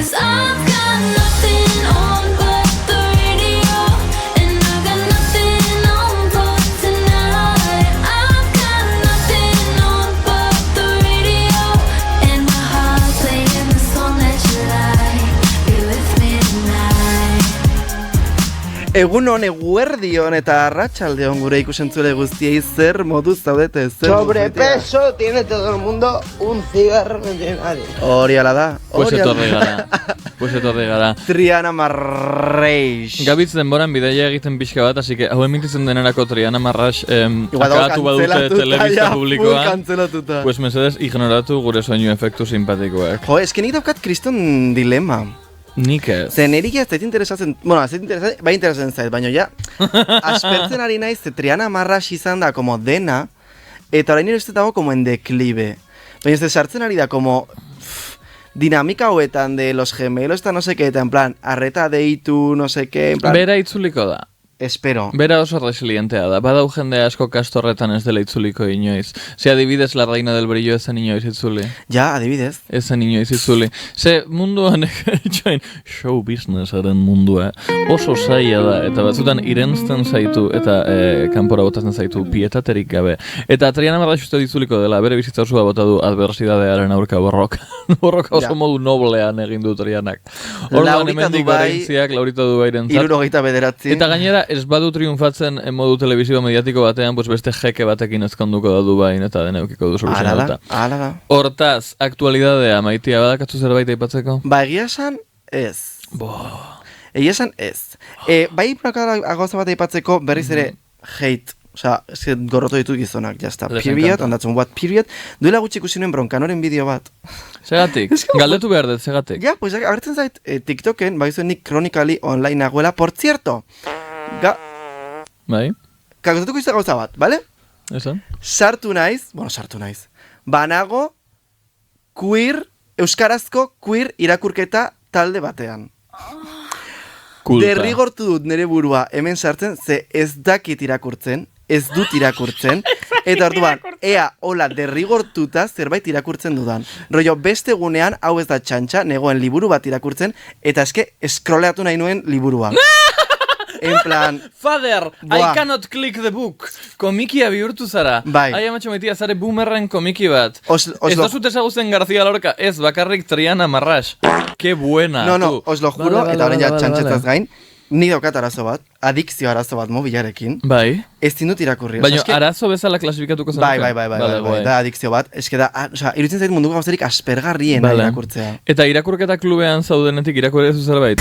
'Cause I've got nothing on but the radio, and I've got nothing on for tonight. I've got nothing on but the radio, and my heart's playing the song that you like. Be with me tonight. Egunon, eguerdion eta arratsaldeon gure ikusentzule guztiei zer moduz zaudete, zer Sobrepeso tiene todo el mundo, un cigarro no tiene nadie. Hori ala da. Pues etorri gara. Triana Marreix. Gabitz denboran bidaia egiten pixka bat, así que hau emititzen denerako Triana Marraix Igual akabatu badute telebista full publikoan, kantzelatuta. pues mesedez ignoratu gure soinu efektu simpatikoak. Jo, eske nik daukat kriston dilema. Nik ez. Zer niri ez zait interesatzen, bueno, ez zait interesatzen, bai interesatzen zait, baina ja, aspertzen ari naiz, ze Triana Marraix izan da como dena, eta orain nire uste dago como en declive. Baina ez sartzen ari da como dinamika hauetan de los gemelos eta no sé qué, eta en plan, arreta deitu, no sé qué, en plan, Bera itzuliko da. espero. Bera oso resilientea da. Badau jende asko kastorretan ez dela itzuliko inoiz. Ze adibidez la reina del brillo ezen inoiz itzuli. Ja, adibidez. Ezen inoiz itzuli. Ze munduan join show businessaren mundua oso zaila da. Eta batzutan irentzten zaitu eta kanpora botatzen zaitu pietaterik gabe. Eta Triana Marraix uste ditzuliko dela. Bere bizitza osoa bota du adversidadearen aurka borroka. Borroka oso modu noblean egin du Trianak. Orduan hemendik Barentziak, Laurita Dubairentzat. 79. Eta gainera, ez badu triunfatzen modu telebisibo mediatiko batean, pues beste jeke batekin ezkonduko da Dubain eta deneukiko du soluzionatuta. Hala da. Hortaz, aktualidadea, Maitia, badakatzu zerbait aipatzeko? Ba, egia esan, ez. Egia esan, ez. Bai, gauza bat aipatzeko berriz ere hate. Osea, gorroto ditu gizonak, jazta. Period, ondatzen what period. Duela gutxi ikusi nuen Broncanoren bideo bat. Segatik? Galdetu behar dut, segatik? Ja, pues agertzen zait, TikToken, bagizu nik chronically online nagoela, por cierto. Bai? Kagotetuko izan gauza bat, bale? Esan? Sartu naiz. Banago euskarazko queer irakurketa talde batean. Kulta. Derrigortu dut nire burua hemen sartzen, ze ez dakit irakurtzen, ez dut irakurtzen, eta orduan, ea, hola, derrigortuta zerbait irakurtzen dudan. Rollo, beste egunean, hau ez da txantxa, negoen liburu bat irakurtzen, eta eske scrolleatu nahi nuen liburua. En plan... Father, I cannot click the book. Komikia bihurtu zara. Bai. Ai, amatxo Maitia, zare boomerren komiki bat. Ez lo... dazut ezagutzen García Lorca, ez, bakarrik Triana Marraix. Que buena. No, os lo juro, eta orain ja txantxetaz gain, ni daukat arazo bat, adikzio arazo bat mobilarekin. Bai. Ez dindut irakurri. Baina arazo bezala klasifikatuko zen. Bai, da adikzio bat. Eske da, iruditzen zait munduko gauzarik aspergarrien irakurtzea. Eta irakurketa klubean zaudenetik irakurri zu zerbait?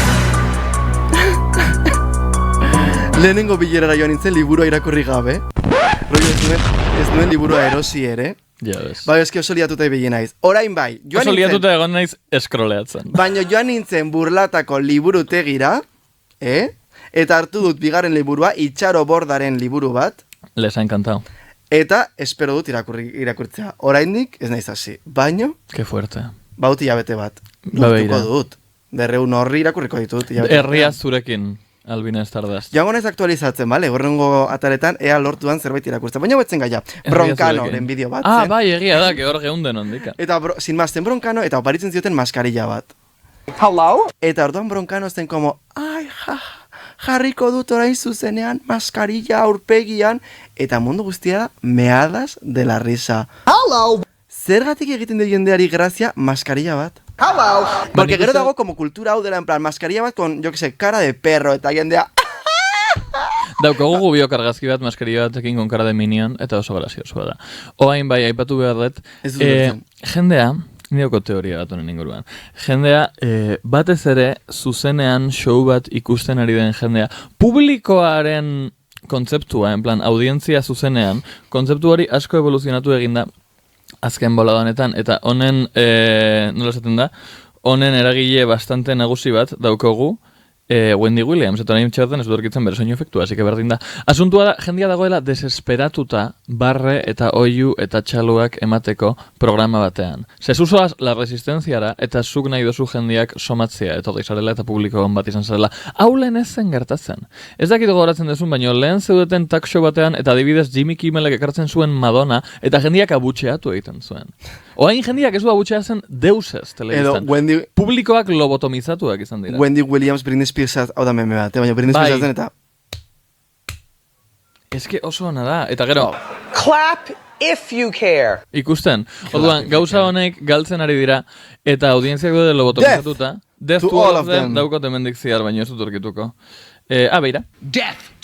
Lehenengo bilerara joan nintzen liburua irakurri gabe. Ez nuen liburua erosi ere. Ja, bez. Bai, eski oso liatuta ibili naiz. Orain bai, joan oso nintzen... liatuta egon naiz eskroleatzen. Baina joan nintzen burlatako liburutegira, eta hartu dut bigarren liburua, Itxaro Bordaren liburu bat. Les ha encantado. Eta espero dut irakurtzea. Oraindik ez naiz hasi. Baina... Que fuerte. Bauti hilabete bat. Lortuko dut. Berreun horri irakurriko ditut. Herria zurekin. Albina Stardust. Joango naiz aktualizatzen, bale? Horrengo ataretan, ea lortuan zerbait irakurtzen. Baina betzen gaia, Broncanoren bideo bat. Ah, bai, egia da, que hor geunden ondika. Eta, sin mazten Broncano, eta oparitzen zioten maskarilla bat. Hello? Eta orduan Broncano zen como, ai, jarriko dut orain zuzenean, maskarilla aurpegian, eta mundu guztia da, meadas de la risa. Hello? Zergatik egiten du jendeari grazia maskarilla bat? Hello? Porque gero dago como kultura hau dela, en plan, maskarilla bat con, yo que sé, cara de perro, eta jendea... Daukagu gubiok argazki bat maskarilla batekin con cara de minion, eta oso graziosua da. Oain bai, aipatu behar dut, jendea, nioko teoria bat honen inguruan, jendea, batez ere, zuzenean show bat ikusten ari den jendea, publikoaren kontzeptua, en plan, audientzia zuzenean, kontzeptu hori asko evoluzionatu eginda, azken bolada honetan, eta honen, nola esaten da, honen eragile bastante nagusi bat daukogu, Wendy Williams, eta nahi txarten ez dut bere soinu efektua, así que berdin da. Asuntua da, jendia dagoela desesperatuta barre eta oiu eta txaluak emateko programa batean. Zezuzoaz la resistenziara eta zuk nahi dozu jendiak somatzea, etorri zarela eta publiko bat izan zarela. Hau lehen ez zen gertatzen. Ez dakit gogoratzen dezun, baino lehen zeudeten talk show batean eta adibidez Jimmy Kimmelek ekartzen zuen Madonna eta jendiak abutxeatu egiten zuen. Oain jendiak ez du abutxea zen deusez telebistan. Edo Publikoak lobotomizatuak izan dira. Wendy Williams, Britney Spears, hau da meme bat, baina Britney Spears zen eta... Eske oso ona da, eta gero... Clap if you care. Ikusten, orduan, gauza honek galtzen ari dira, eta audientziak dute lobotomizatuta. Death to all of them. Daukot hemendik ziar, baina ez dut orkituko. Beira. Death.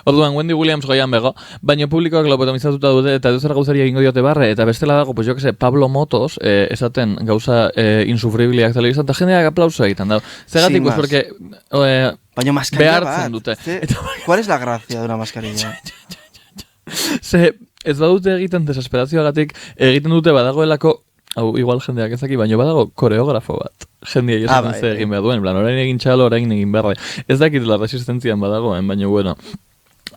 Orduan, Wendy Williams goian bego, baina publikoak lobotomizatuta dute, eta edozer gauzari egingo diote barre, eta bestela dago, pues jo que se, Pablo Motos, esaten gauza insufribliak telebizan, eta jendeak aplauso egiten dago. Zegatik, pues, porque... baina maskarilla behartzen dute. ¿Cuál es la gracia de una mascarilla? Ze, ez badute egiten desesperazioagatik, egiten dute badagoelako, hau igual jendeak ezaki, baina badago koreografo bat. Jendia esaten ze egin behar duen, plan, orain egin txalo, orain egin behar. Ez dakit la resistentzian badagoen, baina bueno.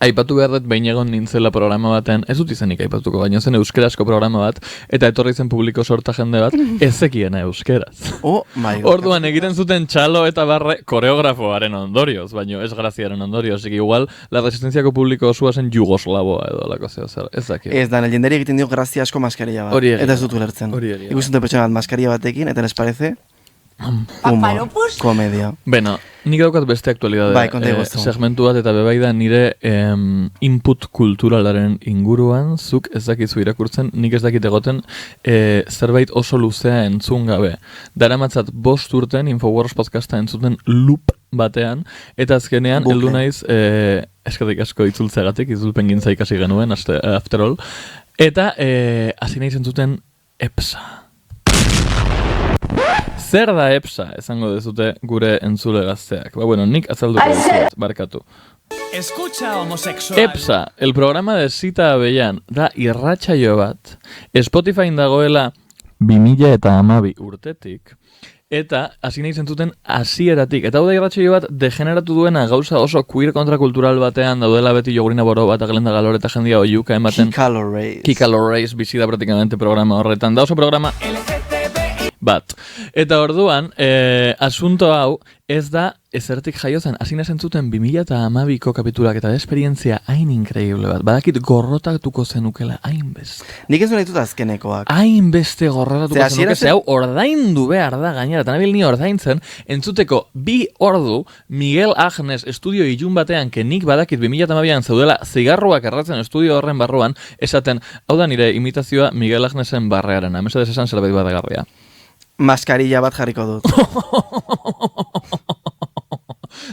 Aipatu behar dut behin egon nintzela programa baten, ez dut izenik aipatuko, baina zen euskerasko programa bat, eta etorri zen publiko sorta jende bat, ez zekiena euskeraz. Oh my god. Orduan egiten zuten txalo eta barre koreografoaren ondorioz, baina ez graziaren ondorioz, igual la resistenziako publiko osua zen jugoslavoa edo lako zer, ez dakit. Ez da, legendari egiten dio grazia asko maskarilla bat. Eta ez dut ulertzen. Ikusten dut pertsona bat maskarilla batekin, eta les parece... humor, komedia. Beno, nik daukat beste aktualidade segmentu bat, eta bebai da nire input kulturalaren inguruan, zuk ez dakizu irakurtzen, nik ez dakit egoten zerbait oso luzea entzun gabe. Daramatzat 5 urten Infowars podcasta entzuten loop batean, eta azkenean heldu naiz eskatik asko itzultzeagatik, itzulpen gintza ikasi genuen, after all, eta hasi naiz entzuten EPSA. Zer da EPSA, esango dezute gure entzule gazteak. Bueno, nik azalduko dut, barkatu. Escucha homosexual. EPSA, el programa de Zita Abellan, da irratsaio bat, Spotifyn dagoela 2012 urtetik, eta hasi nahi zentzuten hasieratik. Eta hau da irratsaio bat degeneratu duena gauza oso queer kontrakultural batean, daudela beti Jogurina Boro bat, Glenda Galor eta jendia oiuka ematen. Kika Lorreiz bizi da praktikamente programa horretan. Da oso programa... bat. Eta orduan, asunto hau ez da ezertik jaiozen. Hasi zentzuten 2012ko kapitulak eta esperientzia hain increíble bat. Badakit gorrotatuko zenukela hainbeste. Nik ez duen ditut azkenekoak. Hainbeste gorrotatuko zenuke, ze hau ordaindu behar da gainera. Eta nabil ni ordaintzen, entzuteko 2 ordu Miguel Agnes estudio ilun batean, nik badakit 2012an zeudela zigarruak erratzen estudio horren barruan, esaten, hau da nire imitazioa Miguel Agnesen barrearena. Mesedez esan zerbait badagarria. Maskarilla bat jarriko dut.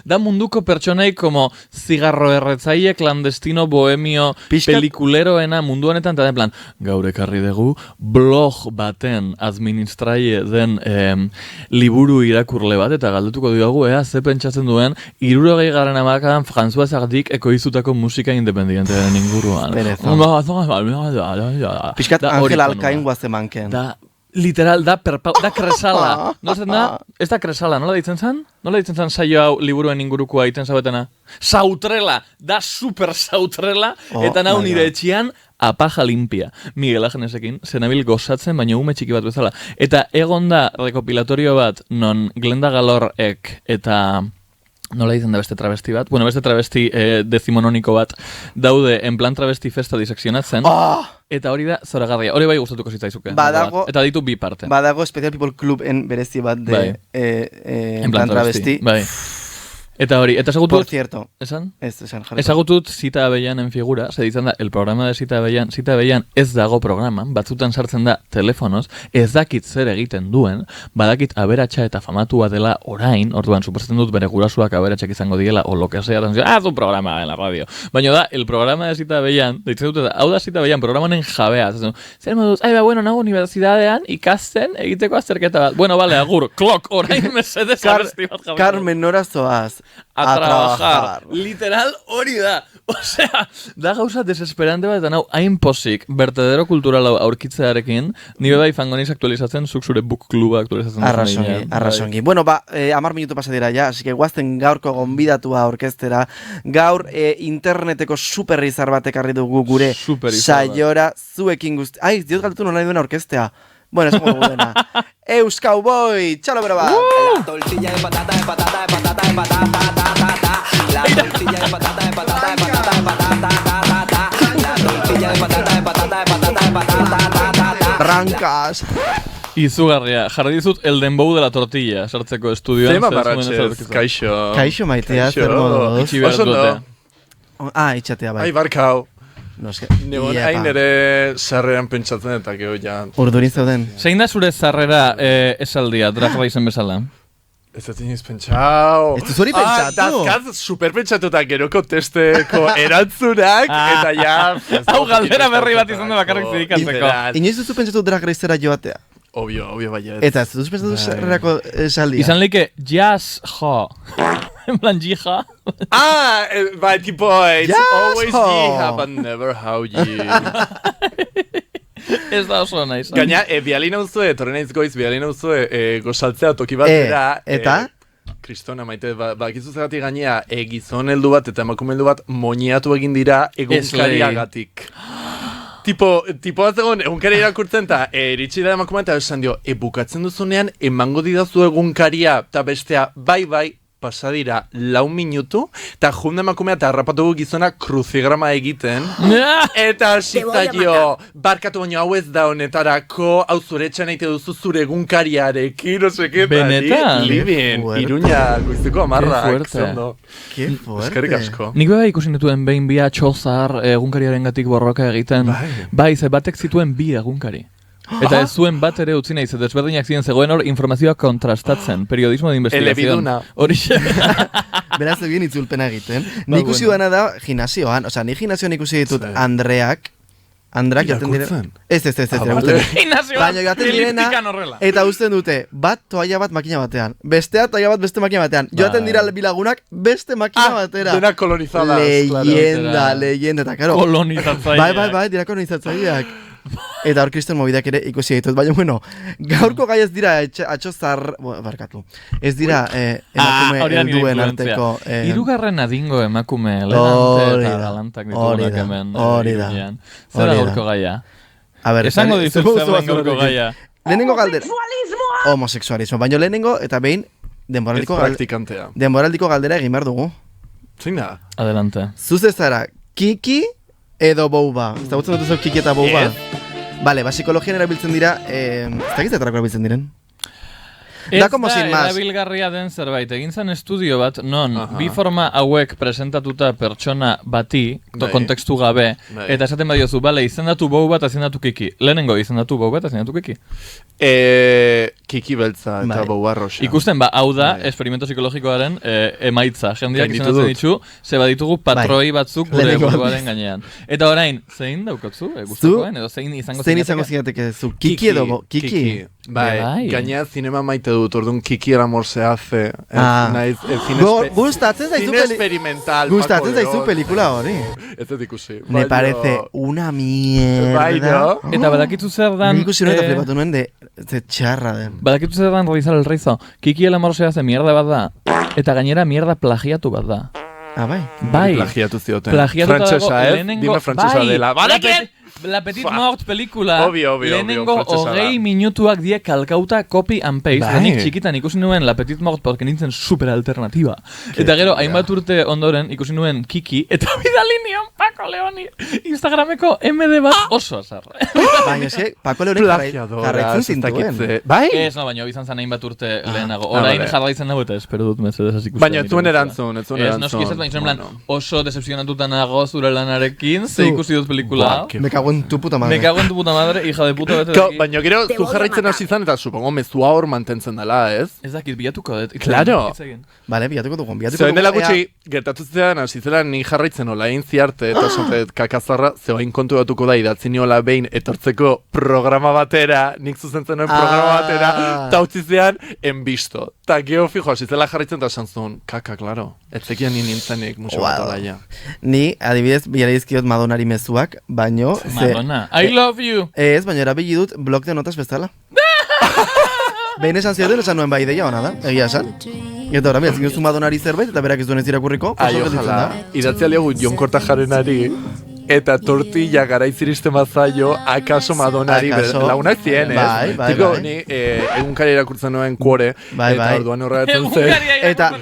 Da munduko pertsonei como zigarro erretzaile, clandestino, bohemio, pelikuleroena mundu honetan, eta den plan, gaur ekarri dugu blog baten administraile den liburu irakurle bat, eta galdetuko diogu, ze pentsatzen duen, 60 garren hamarkadan François Sardik ekoizutako musika independientearen inguruan. Piskat Angel Alkain guazemanken. Literal, da kresala. Ez da kresala, nola ditzen zan? Nola ditzen zan saio hau liburuen ingurukoa iten zabetena? Sautrela, da super sautrela, eta nau nire etxian apaja limpia. Miguel Agnesekin, zenabil gozatzen, baina ume txiki bat bezala. Eta egon da rekopilatorio bat, non Glenda Galorek eta... nola ditzen da beste travesti bat? Bueno, beste travesti decimononiko bat daude en plan travesti festa diseccionatzen. Eta hori da zoragarria. Hori bai gustatuko zitzaizuke. Eta ditu 2 parte. Badago Special People Club en berezi bat de en plan travesti. Bai. Eta hori, eta esagutut... Por cierto. Esan? Esan jarri. Esagutut Zita Abellanen figura, se ditzen da, el programa de Zita Abellan ez dago programan, batzutan sartzen da telefonoz, ez dakit zer egiten duen, badakit aberatsa eta famatua dela orain, orduan, suposatzen dut bere gurasuak aberatsak izango diela, o lo que sea, un programa en la radio. Baina da, el programa de Zita Abellan, ditzen dut, hau da Zita Abellan, programanen jabea, zer moduz, bueno, nago universidadean, ikasten, egiteko azterketa bat. Bueno, vale, agur, klok, orain mesedez abesti bat jabea. Carmen, nora zoaz. A trabajar. Literal hori da. Osea, da gauza desesperante bat, eta nau, hain posik, vertedero kultural aurkitzearekin, nire bai fango niz aktualizatzen, zuk zure book kluba aktualizatzen. Arrasongi. Bueno, 10 minutu pasa dira ja, así que guazten gaurko gonbidatua orkestera. Gaur interneteko superrizar bat ekarri dugu gure saiora zuekin guzti. Ai, diot galdetu nola duena orkestea. Bueno, es como buena. Eus Cowboy, txalo bero bat. La tortilla de patata, de patata, de patata, de patata, la tortilla de patata, de patata, de patata, de patata, la tortilla de patata, de patata, de patata, de patata, blancas. Izugarria, jarri dizut el dembow de la tortilla, sartzeko estudioan. Zema zer zuen barratxez, ezautzeko. kaixo. Kaixo maitea, Kaixo. zer moduz. Itxi behar Oso dute. ondo. Itxatea bai. Ai, barkau. No, eske, Negon iepa. hain ere sarreran pentsatzen eta gero ja... Urdurin zeuden. Zein da zure zarrera esaldia, Drag Raceen bezala? Ez dut iniz pentsau. Ez duz hori pentsatu. Dazkaz super pentsatu eta geroko testeko erantzunak, eta ja... Hau galdera berri bat izan da bakarrik zirikatzeko. Literal. Inoiz duzu pentsatu Drag Racera joatea. Obvio baiet. Eta ez duzu pentsatu zerrerako esaldia. Izan leike, jazz jo. En plan, jija. Bai, tipo, it's Yes, always ho. ye, but never how ye. Ez da oso nahi. Gaina, bialina uzue, torre naiz goiz, bialina uzue, gozaltzea toki batera. Eta? Kristona, maite, bakizu zagatik gainea, gizon heldu bat eta emakume heldu bat moñiatu egin dira egunkariagatik. Tipo bat egon, egunkaria irakurtzen eta iritsi da emakume eta esan dio, bukatzen duzunean, emango didazu egunkaria, eta bestea, bai, pasadira 4 minutu, eta junda emakumea eta harrapatu gizona kruzigrama egiten, eta hasitaio, barkatu baino hau ez da honetarako, hau zure etxan eite duzu zure egunkariarekin, no seke, Benetan? Libin, Fuerte. Iruña, goizeko amarrak, Qué fuerte. zondo. Qué fuerte. Eskerrik asko. Nik bai ikusi nituen behin bi atxozar egunkariaren gatik borroka egiten. Bai, ze batek zituen bi egunkari. Eta ez zuen bat ere utzi nahi, ze desberdinak ziren zegoen hor informazioa kontrastatzen. Periodismo de investigación. Elebiduna. Horixe. Beraz egin itzulpena egiten. Nik ikusi duena da gimnasioan, osea, ni gimnasioan ikusi ditut Andreak jaten dire... Irakurtzen? Ez, vale. Baina joaten direna, eta uzten dute, bat toalla bat makina batean, bestea toalla bat beste makina batean. Joaten dira bilagunak beste makina batera. Dena kolonizadas, Leyenda, eta karo. Kolonizatzaileak. Bai, dira kolonizatzaileak. Eta hor kriston mobideak ere ikusi ditut, baina bueno, gaurko gai ez dira atxozar, barkatu, ez dira emakume helduen arteko... Hirugarren adingo emakume, elegante eta galantak ditugunak hemen. Hori da. Zer da gaurko gaia? A ber, Esango dizut zer den gaurko gaia. Lehenengo galdera... Homosexualismo, baina lehenengo eta behin praktikantea. denboraldiko galdera egin behar dugu. Zein da? Adelante. Zuze zara, kiki edo bouba? Ez da gutzen dut kiki eta bouba? Bale, psikologian erabiltzen dira, ez da gizetarako erabiltzen diren? Ez Da como da sin más. erabilgarria den zerbait, egin zen estudio bat, non, bi forma hauek presentatuta pertsona bati, kontekstu gabe, eta esaten badiozu, bale, izendatu bou bat, izendatu kiki. Lehenengo, izendatu bou bat, izendatu kiki. Kiki beltza eta boua roxa. Ikusten, hau da, esperimento psikologikoaren emaitza. Jendeak izendatzen ditu, ze baditugu patroi batzuk gure buruaren gainean. Eta orain, zein daukatzu, gustakoen, edo zein izango zinateke zu, kiki edo kiki? Bai, gainea zinema maite dut, orduan Kiki el amor se hace. Gustatzen zaizu experimental. Gustatzen zaizu pelikula hori. Ez dut ikusi. Me parece una mierda. Bai, no? Eta badakitzu zer dan... Nik ikusi nuen eta flipatu nuen de txarra den. Badakitzu zer dan realizar el rizo. Kiki el amor se hace mierda bat da. Eta gainera mierda plagiatu bat da. Bai. Bai. Plagiatu zioten. Frantsesa, Dime frantsesa dela. Badaket! La Petite Mort pelikula, obvio, lehenengo 20 minutuak die kalkauta copy and paste. Nik txikitan ikusi nuen La Petite Mort porque nintzen super alternativa. Eta gero, hainbat urte ondoren ikusi nuen Kiki, eta bidali nion Paco Leoni Instagrameko MD bat oso azar. Baina eske, Paco Leoni jarraitzen zintuen. Bai? Ez, no, baina bizan zen hainbat urte lehenago. Orain jarraitzen nago eta espero dut mesedez ikusten. Baina ez zuen erantzun, Ez, noski ez baina oso decepcionatuta nago zure lanarekin, ze ikusi dut pelikula. Me cago en tu puta madre. Me cago en tu puta madre, hija de puta bete daki. Baina gero, zu jarraitzen hasi zan eta supongo mezua hor mantentzen dela, ez? Ez dakit, bilatuko dut. Claro. Vale, bilatuko dugun. Zein dela gutxi, gertatu zidan, hasi zela ni jarraitzen ola egin ziarte, eta esatet kakazarra, zeoain kontu batuko da, idatzi niola behin etortzeko programa batera, nik zuzentzen nuen programa batera, eta utzi zidan, enbisto. Ta geho fijo, hasi zela jarraitzen eta esan zuen, kaka, klaro. Etzekian nintzenik musu bat alaia. Ni, adibidez, bila dizkiot Madonari mezuak, baino... Madonna, I love you! Ez, baina erabili dut blog de notas bezala. Behin esan zioten, esan nuen bai ideia hona da, egia esan. Eta hori, atzin duzu Madonari zerbait, eta berak ez duen ez irakurriko, Ai, ojala, idatzi aliagu Jon Kortajarenari, eta tortilla garaiziriste mazaio, akaso Madonari, lagunak zien, ez? Bai. Tiko, ni egunkari irakurtzen nuen kuore, eta orduan horregatzen zen. Eta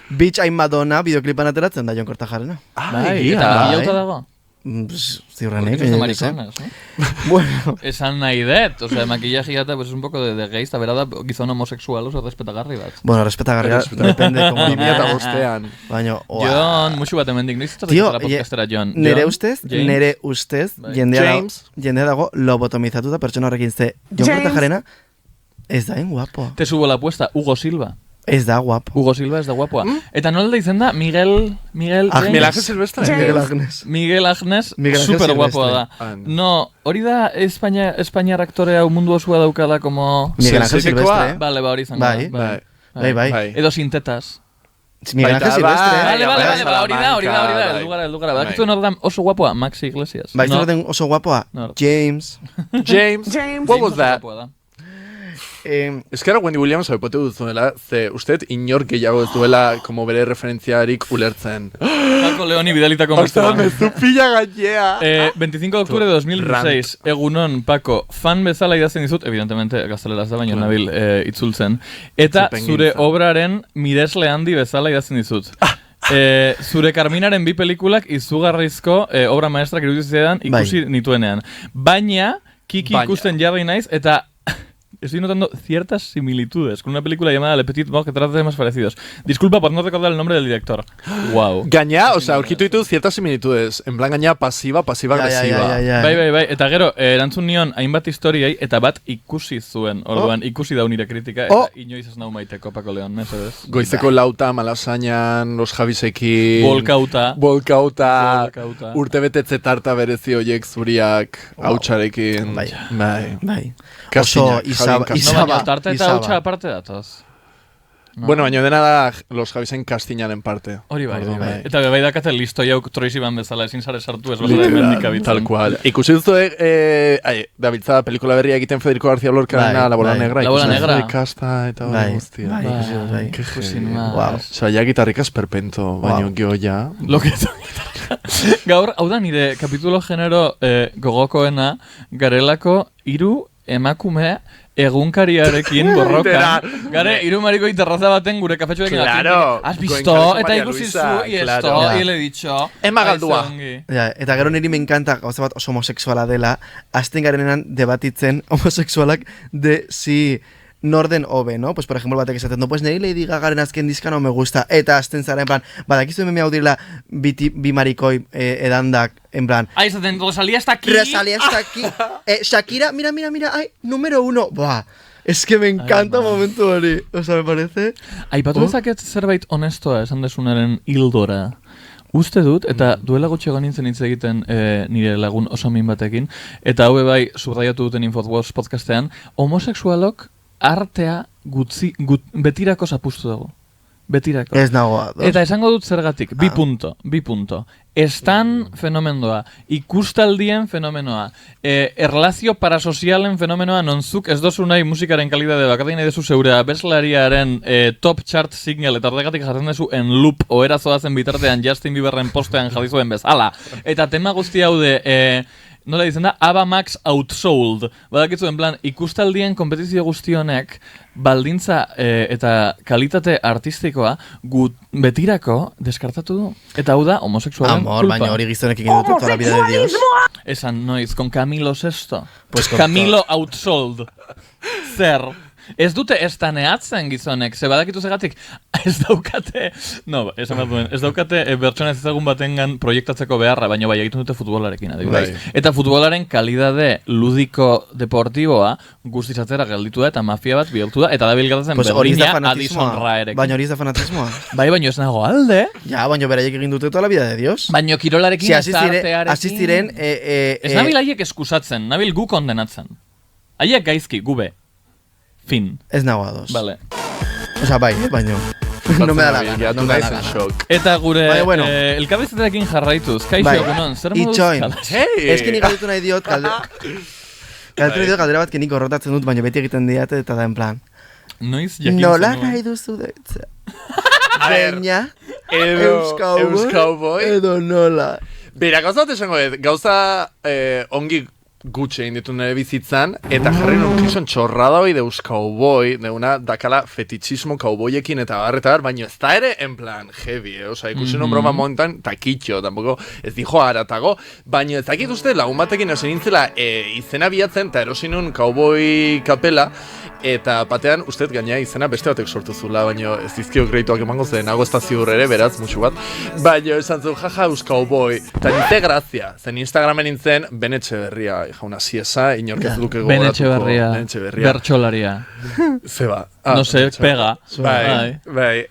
Bitch I'm Madonna bideoklipan ateratzen da Jon Kortajarena. Bai, eta magillauta dago. Ziurrenik. Porque mariconas, ¿no? Bueno. Esan nahi dut, osea, maquillaje eta pues, un poco de gay, eta berada gizon homosexual oso respetagarri bat. Bueno, respetagarria, depende como... 2005 Baina, Jon, musu bat hemendik, noiz Tio, podcastera Jon? nere Jon? ustez, James? jendea dago lobotomizatuta pertsona horrekin ze. Jon Kortajarena ez da guapo. Te subo la apuesta, Hugo Silva. Ez da guapo. Hugo Silva ez da guapoa. Eta nola da izen da? Miguel Miguel Silvestre? Miguel Agnes. super guapoa da. No, hori da Espainiar aktorea mundu osua daukada como... Miguel Ángel Silvestre. Vale, hori izango da. Bai. Edo sintetas. Miguel Ángel Silvestre. Vale, hori da, heldu gara. Badakizu nor da oso guapoa, Maxi Iglesias. Bai, nor den oso guapoa? James. What was that? Ez que Wendy Williams haipote duzuela, ze usteet inor gehiago ez duela como bere referentziarik ulertzen. Paco Leoni bidalitako mezuan. Mezu pila gainea. 25 de octubre de 2016, egunon, Paco, fan bezala idazten dizut, evidentemente gazteleraz da, baina nabil itzultzen, eta zure obraren miresle handi bezala idazten dizut. Zure Carminaren 2 pelikulak izugarrizko obra maestrak iruditzean ikusi nituenean. Baina, Kiki ikusten jarri naiz, eta estoy notando ciertas similitudes con una película llamada Le Petit Mort que trata de temas parecidos. Disculpa por no recordar el nombre del director. Wow. Gaña, o sea, aurkitu ditu ciertas similitudes. En plan, gaña pasiva-agresiva. Bai. Eta gero, erantzun nion hainbat historiai, eta bat ikusi zuen. Orduan, ikusi da nire kritika, eta inoiz ez nau maiteko, Paco León, mesedez. Goizeko lauta, Malasañan, Los Javisekin... Bolkauta. Urtebetetze tarta berezi hoiek zuriak, hautsarekin. Bai. Oso Izaba. Tarta eta hautsa aparte datoz. Bueno, baina dena da Los Javisen kastinaren parte. Hori bai. Eta bai dakate listo jauk Troisi ban bezala ezin sare sartu ez bezala emendik abitzen. Tal cual. Ikusi duzu dabiltza pelikula berria egiten Federico García Lorcarena, La Bola Negra. La Bola Negra. Ikasta eta hori guztia. Bai. Ikusi nua. Saia gitarrikas perpento, baina gehoia. Loketo gitarrika. Gaur, hau da nire kapitulo genero gogokoena garelako 3 emakume egunkariarekin borrokan. Gare, 3 marikoi terraza baten gure kafetxoekin. Claro. Has visto, eta ikusi zu, y esto, y le he dicho. Ema galdua. Eta gero niri me encanta, gauza bat oso homosexuala dela, azten garenean debatitzen homosexualak de si... norden hobe, ¿no? Pues por ejemplo, batek esaten, no, pues niri Lady Gagaren azken diska no me gusta, eta azten zara, en plan, badakizu hemen hau direla bi marikoi edandak, en plan... Esaten, Rosalía está aquí. Shakira, mira, ay, número 1. Buah, es que me encanta momentu hori. O sea, me parece... Aipatu dezaket zerbait honestoa esan desunaren hildora. Uste dut, eta duela gutxi egon nintzen hitz egiten nire lagun osamin batekin, eta haue bai, subraiatu duten Infowars podcastean, homosexualok artea betirako zapustu dago. Betirako. Ez nagoa. Eta esango dut zergatik, bi punto. Estan fenomenoa, ikustaldien fenomenoa, erlazio parasozialen fenomenoa nonzuk ez dozu nahi musikaren kalidade bakarrik nahi dezu zeure abeslariaren top chart signal, eta horregatik jartzen dezu en loop oerazoazen bitartean Justin Bieberren postean jadizuen bezala. Eta tema guzti haude... nola ditzen da, Ava Max outsold. Badakitzu, en plan, ikustaldien kompetizio guztionek baldintza eta kalitate artistikoa betirako deskartatu du. Eta hau da, homosexualen kulpa. Amor, baina hori gizonek egin dute toda la vida de Dios. Esan noiz, con Camilo VI. Pues Camilo outsold. Zer. Ez dute estaneatzen gizonek, ze badakitu zegatik, ez daukate, ez daukate bertsona ez ezagun batengan proiektatzeko beharra, baina bai egiten dute futbolarekin, adibidez. Eta futbolaren kalidade ludiko deportiboa guztiz atzera gelditu da eta mafia bat bihurtu da, eta dabil gertatzen berdina Addison Raerekin. Baina hori ez da fanatismoa. Bai, baina ez nago alde. Ja, baina beraiek egin dute toda la vida de Dios. Baina kirolarekin eta artearekin. Asistiren... Ez nabil haiek eskusatzen, nabil gu kondenatzen. Haiek gaizki, gube. Fin. Ez nago ados. Vale. Osa, bai, baino. No me da la gana, no me da la gana. Eta gure elkabezetarekin jarraituz. Kaixo, egunon, zer moduz kalaz? Ez que nik galdetu nahi diot, galdera bat que nik horrotatzen dut, baina beti egiten diate, eta da en plan. Noiz jakin zenuen. Nola nahi duzu deitzea. Baina, Euskauboy, edo nola. Bera, gauza bat esango dut, gauza ongi gutxe egin ditu nire bizitzan, eta jarri nun gizon txorrada hoi deus cowboy, deuna dakala fetichismo cowboyekin eta bar, baina ez da ere en plan heavy, oza, ikusi non broma montan takitxo, tampoco ez dijo haratago, baina ez dakit uste lagun batekin hasi nintzela izena bilatzen, eta erosi nun cowboy kapela, eta batean, uste gaina izena beste batek sortu zula, baina ez dizkio kreituak emango zen, nago ez da ziur ere, beraz, musu bat, baina esan zu, jaja, Euskauboy, eta nite grazia, zen Instagramen nintzen, Benetxeberria, jauna, siesa, inork ez duke gogoratuko. Benetxeberria. Bertxolaria. Zeba. No sé, pega. Bai,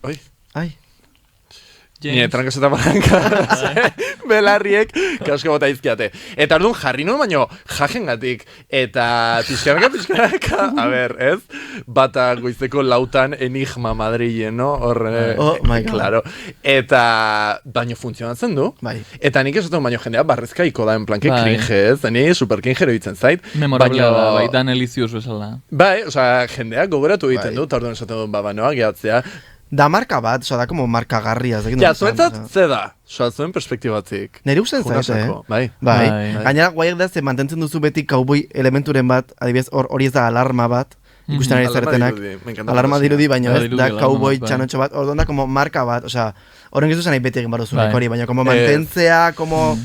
oi? Ai. Nire trankoseta baranka, belarriek, kausko bota izkiate. Eta orduan jarri nuen, baino jajengatik. Eta pixkanaka, a ber, ez? Bata goizeko lautan enigma Madrilen, no? Horre, oh my God. Claro. Eta, baino funtzionatzen du. Bai. Eta nik esaten baino jendea barrezkaiko da, en plan, que cringe, ez? Ni super cringe eroitzen zait. Memorable da, bai, Dan Elizioz bezala. Bai, osea, jendea gogoratu egiten du, eta orduan esaten du, banoa, gehatzea. Da marka bat, da como markagarria. Ja, zuentzat, ze da? Zuen perspektibatik. Nire usten zait, Bai. Gainera, guaiak da, ze mantentzen duzu beti cowboy elementuren bat, adibidez, hori ez da alarma bat, ikusten ari zertenak. Alarma dirudi, baina ez da cowboy txanotxo bat, orduan da, como marka bat, osea, horren gizu zanai beti egin baruzu, hori, baina, como mantentzea, como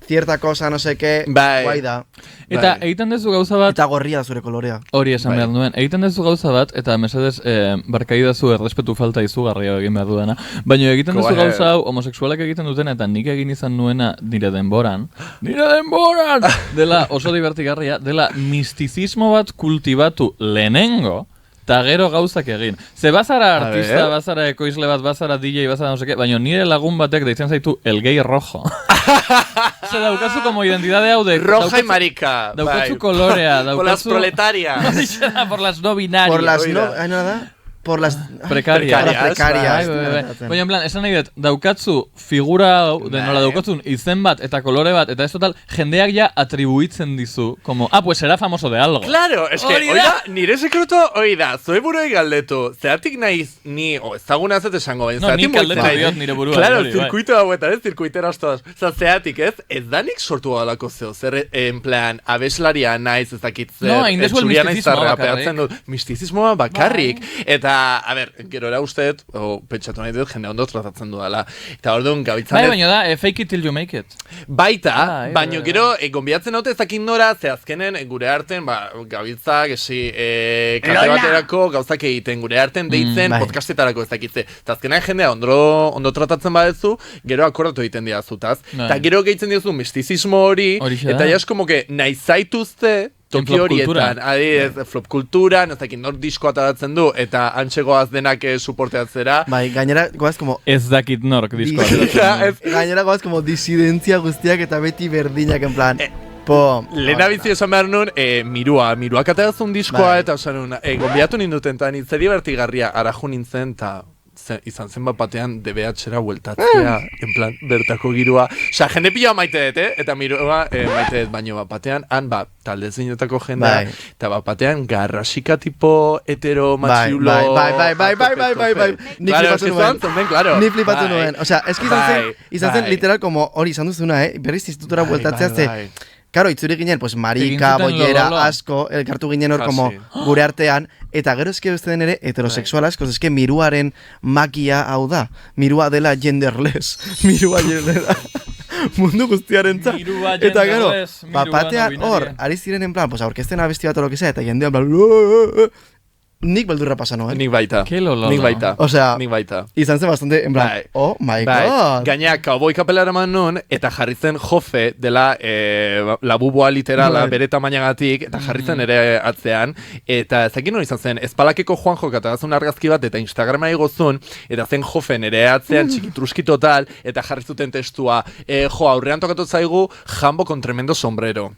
cierta cosa, no sé qué, guai da. Eta egiten dezu gauza bat... Eta gorria da zure kolorea. Hori esan behar duen. Egiten dezu gauza bat, eta mesedez, barkai dazu errespetu falta izugarria egin behar duena. Baina egiten dezu gauza hau, homosexualak egiten duten, eta nik egin izan nuena nire denboran, dela oso divertigarria, dela mistizismo bat kultibatu lehenengo, eta gero gauzak egin. Ze bazara artista, bazara ekoizle bat, bazara DJ, bazara no seke, baina nire lagun batek deitzen zaitu el gay rojo. Ze daukazu como identidade hau de... Roja y marica. Daukazu kolorea, daukazu... Por las proletarias. Por las no binarias. Por las no... nada... Por las... Precarias. Baina, en plan, esan nahi dut, daukatzu figura hau, de nola daukatzun izen bat eta kolore bat, eta ez total, jendeak ja atribuitzen dizu, como, pues será famoso de algo. Claro, es que, oida, nire sekreto, oida, zoe buruei galdetu, zeatik naiz ni, ezaguna ez esango, nik galdetu diot nire burua. Claro, zirkuito hauetan, zirkuiteras todas. Zeatik ez danik sortu galako zeo, zer, en plan, abeslaria naiz ez dakitzer, txuria naiz rapeatzen dut, mistizismoa bakarrik, eta a ber, gero era usted, pentsatu nahi dut, jende ondo tratatzen dudala. Eta orduan, gabitzan... Baina da, fake it till you make it. Baita, baina gero, gonbiatzen haute ezakin nora, ze azkenen, gure arten, gabiltzak, kate baterako, gauzak egiten, gure arten, deitzen, podcastetarako ezakitze. Eta azkenean jendea ondo tratatzen badezu, gero akordatu egiten diazutaz. Eta gero gehitzen diozu mistizismo hori, eta jas como que nahi zaituzte, toki horietan, flop kultura, nezakin nor diskoa ataratzen du, eta antxegoaz denak suporteatzera. Bai, gainera goaz como... Ez dakit nork diskoa ataratzen du. Gainera goaz como disidentzia guztiak eta beti berdinak, en plan... Lehena bizi esan behar nun, miruak ataratzen diskoa, eta osan nun, gonbiatu ninduten, eta nintzen divertigarria, araju nintzen, eta... izan zen bat batean DBH-era bueltatzea, en plan, bertako girua. Osa, jende pila maite dut, eta mirua maite dut, baino bat batean, han, talde zinetako jendea, eta bat batean, garrasika tipo hetero machiulo... Bai. Ni flipatu nuen. Osa, eski izan zen literal, como hori izan duzuna, berriz institutora bueltatzea, ze... Karo, itzuri ginen, pues marika, bollera, asko, elkartu ginen hor como gure artean, eta gero eske beste den ere heterosexual asko, eske miruaren makia hau da, mirua dela genderless, mirua dela mundu guztiaren za. Eta gero, batean hor, ari ziren en plan, pues aurkezten abesti bat o lo que sea, eta jendean plan... Nik beldurra pasa noen. Nik baita. Nik baita. Osea, nik baita. Izan zen bastante, en plan, oh my god. Gaina, cowboy kapelara eman nun, eta jarri zen jofe dela labuboa literala bere tamainagatik, eta jarri zen ere atzean, eta ezakin hori izan zen, ezpalakeko Juanjo katagazun argazki bat, eta Instagrama egozun, eta zen jofe nere atzean, txikitruski total, eta jarri zuten testua, aurrean tokatu zaigu, Jambo con tremendo sombrero.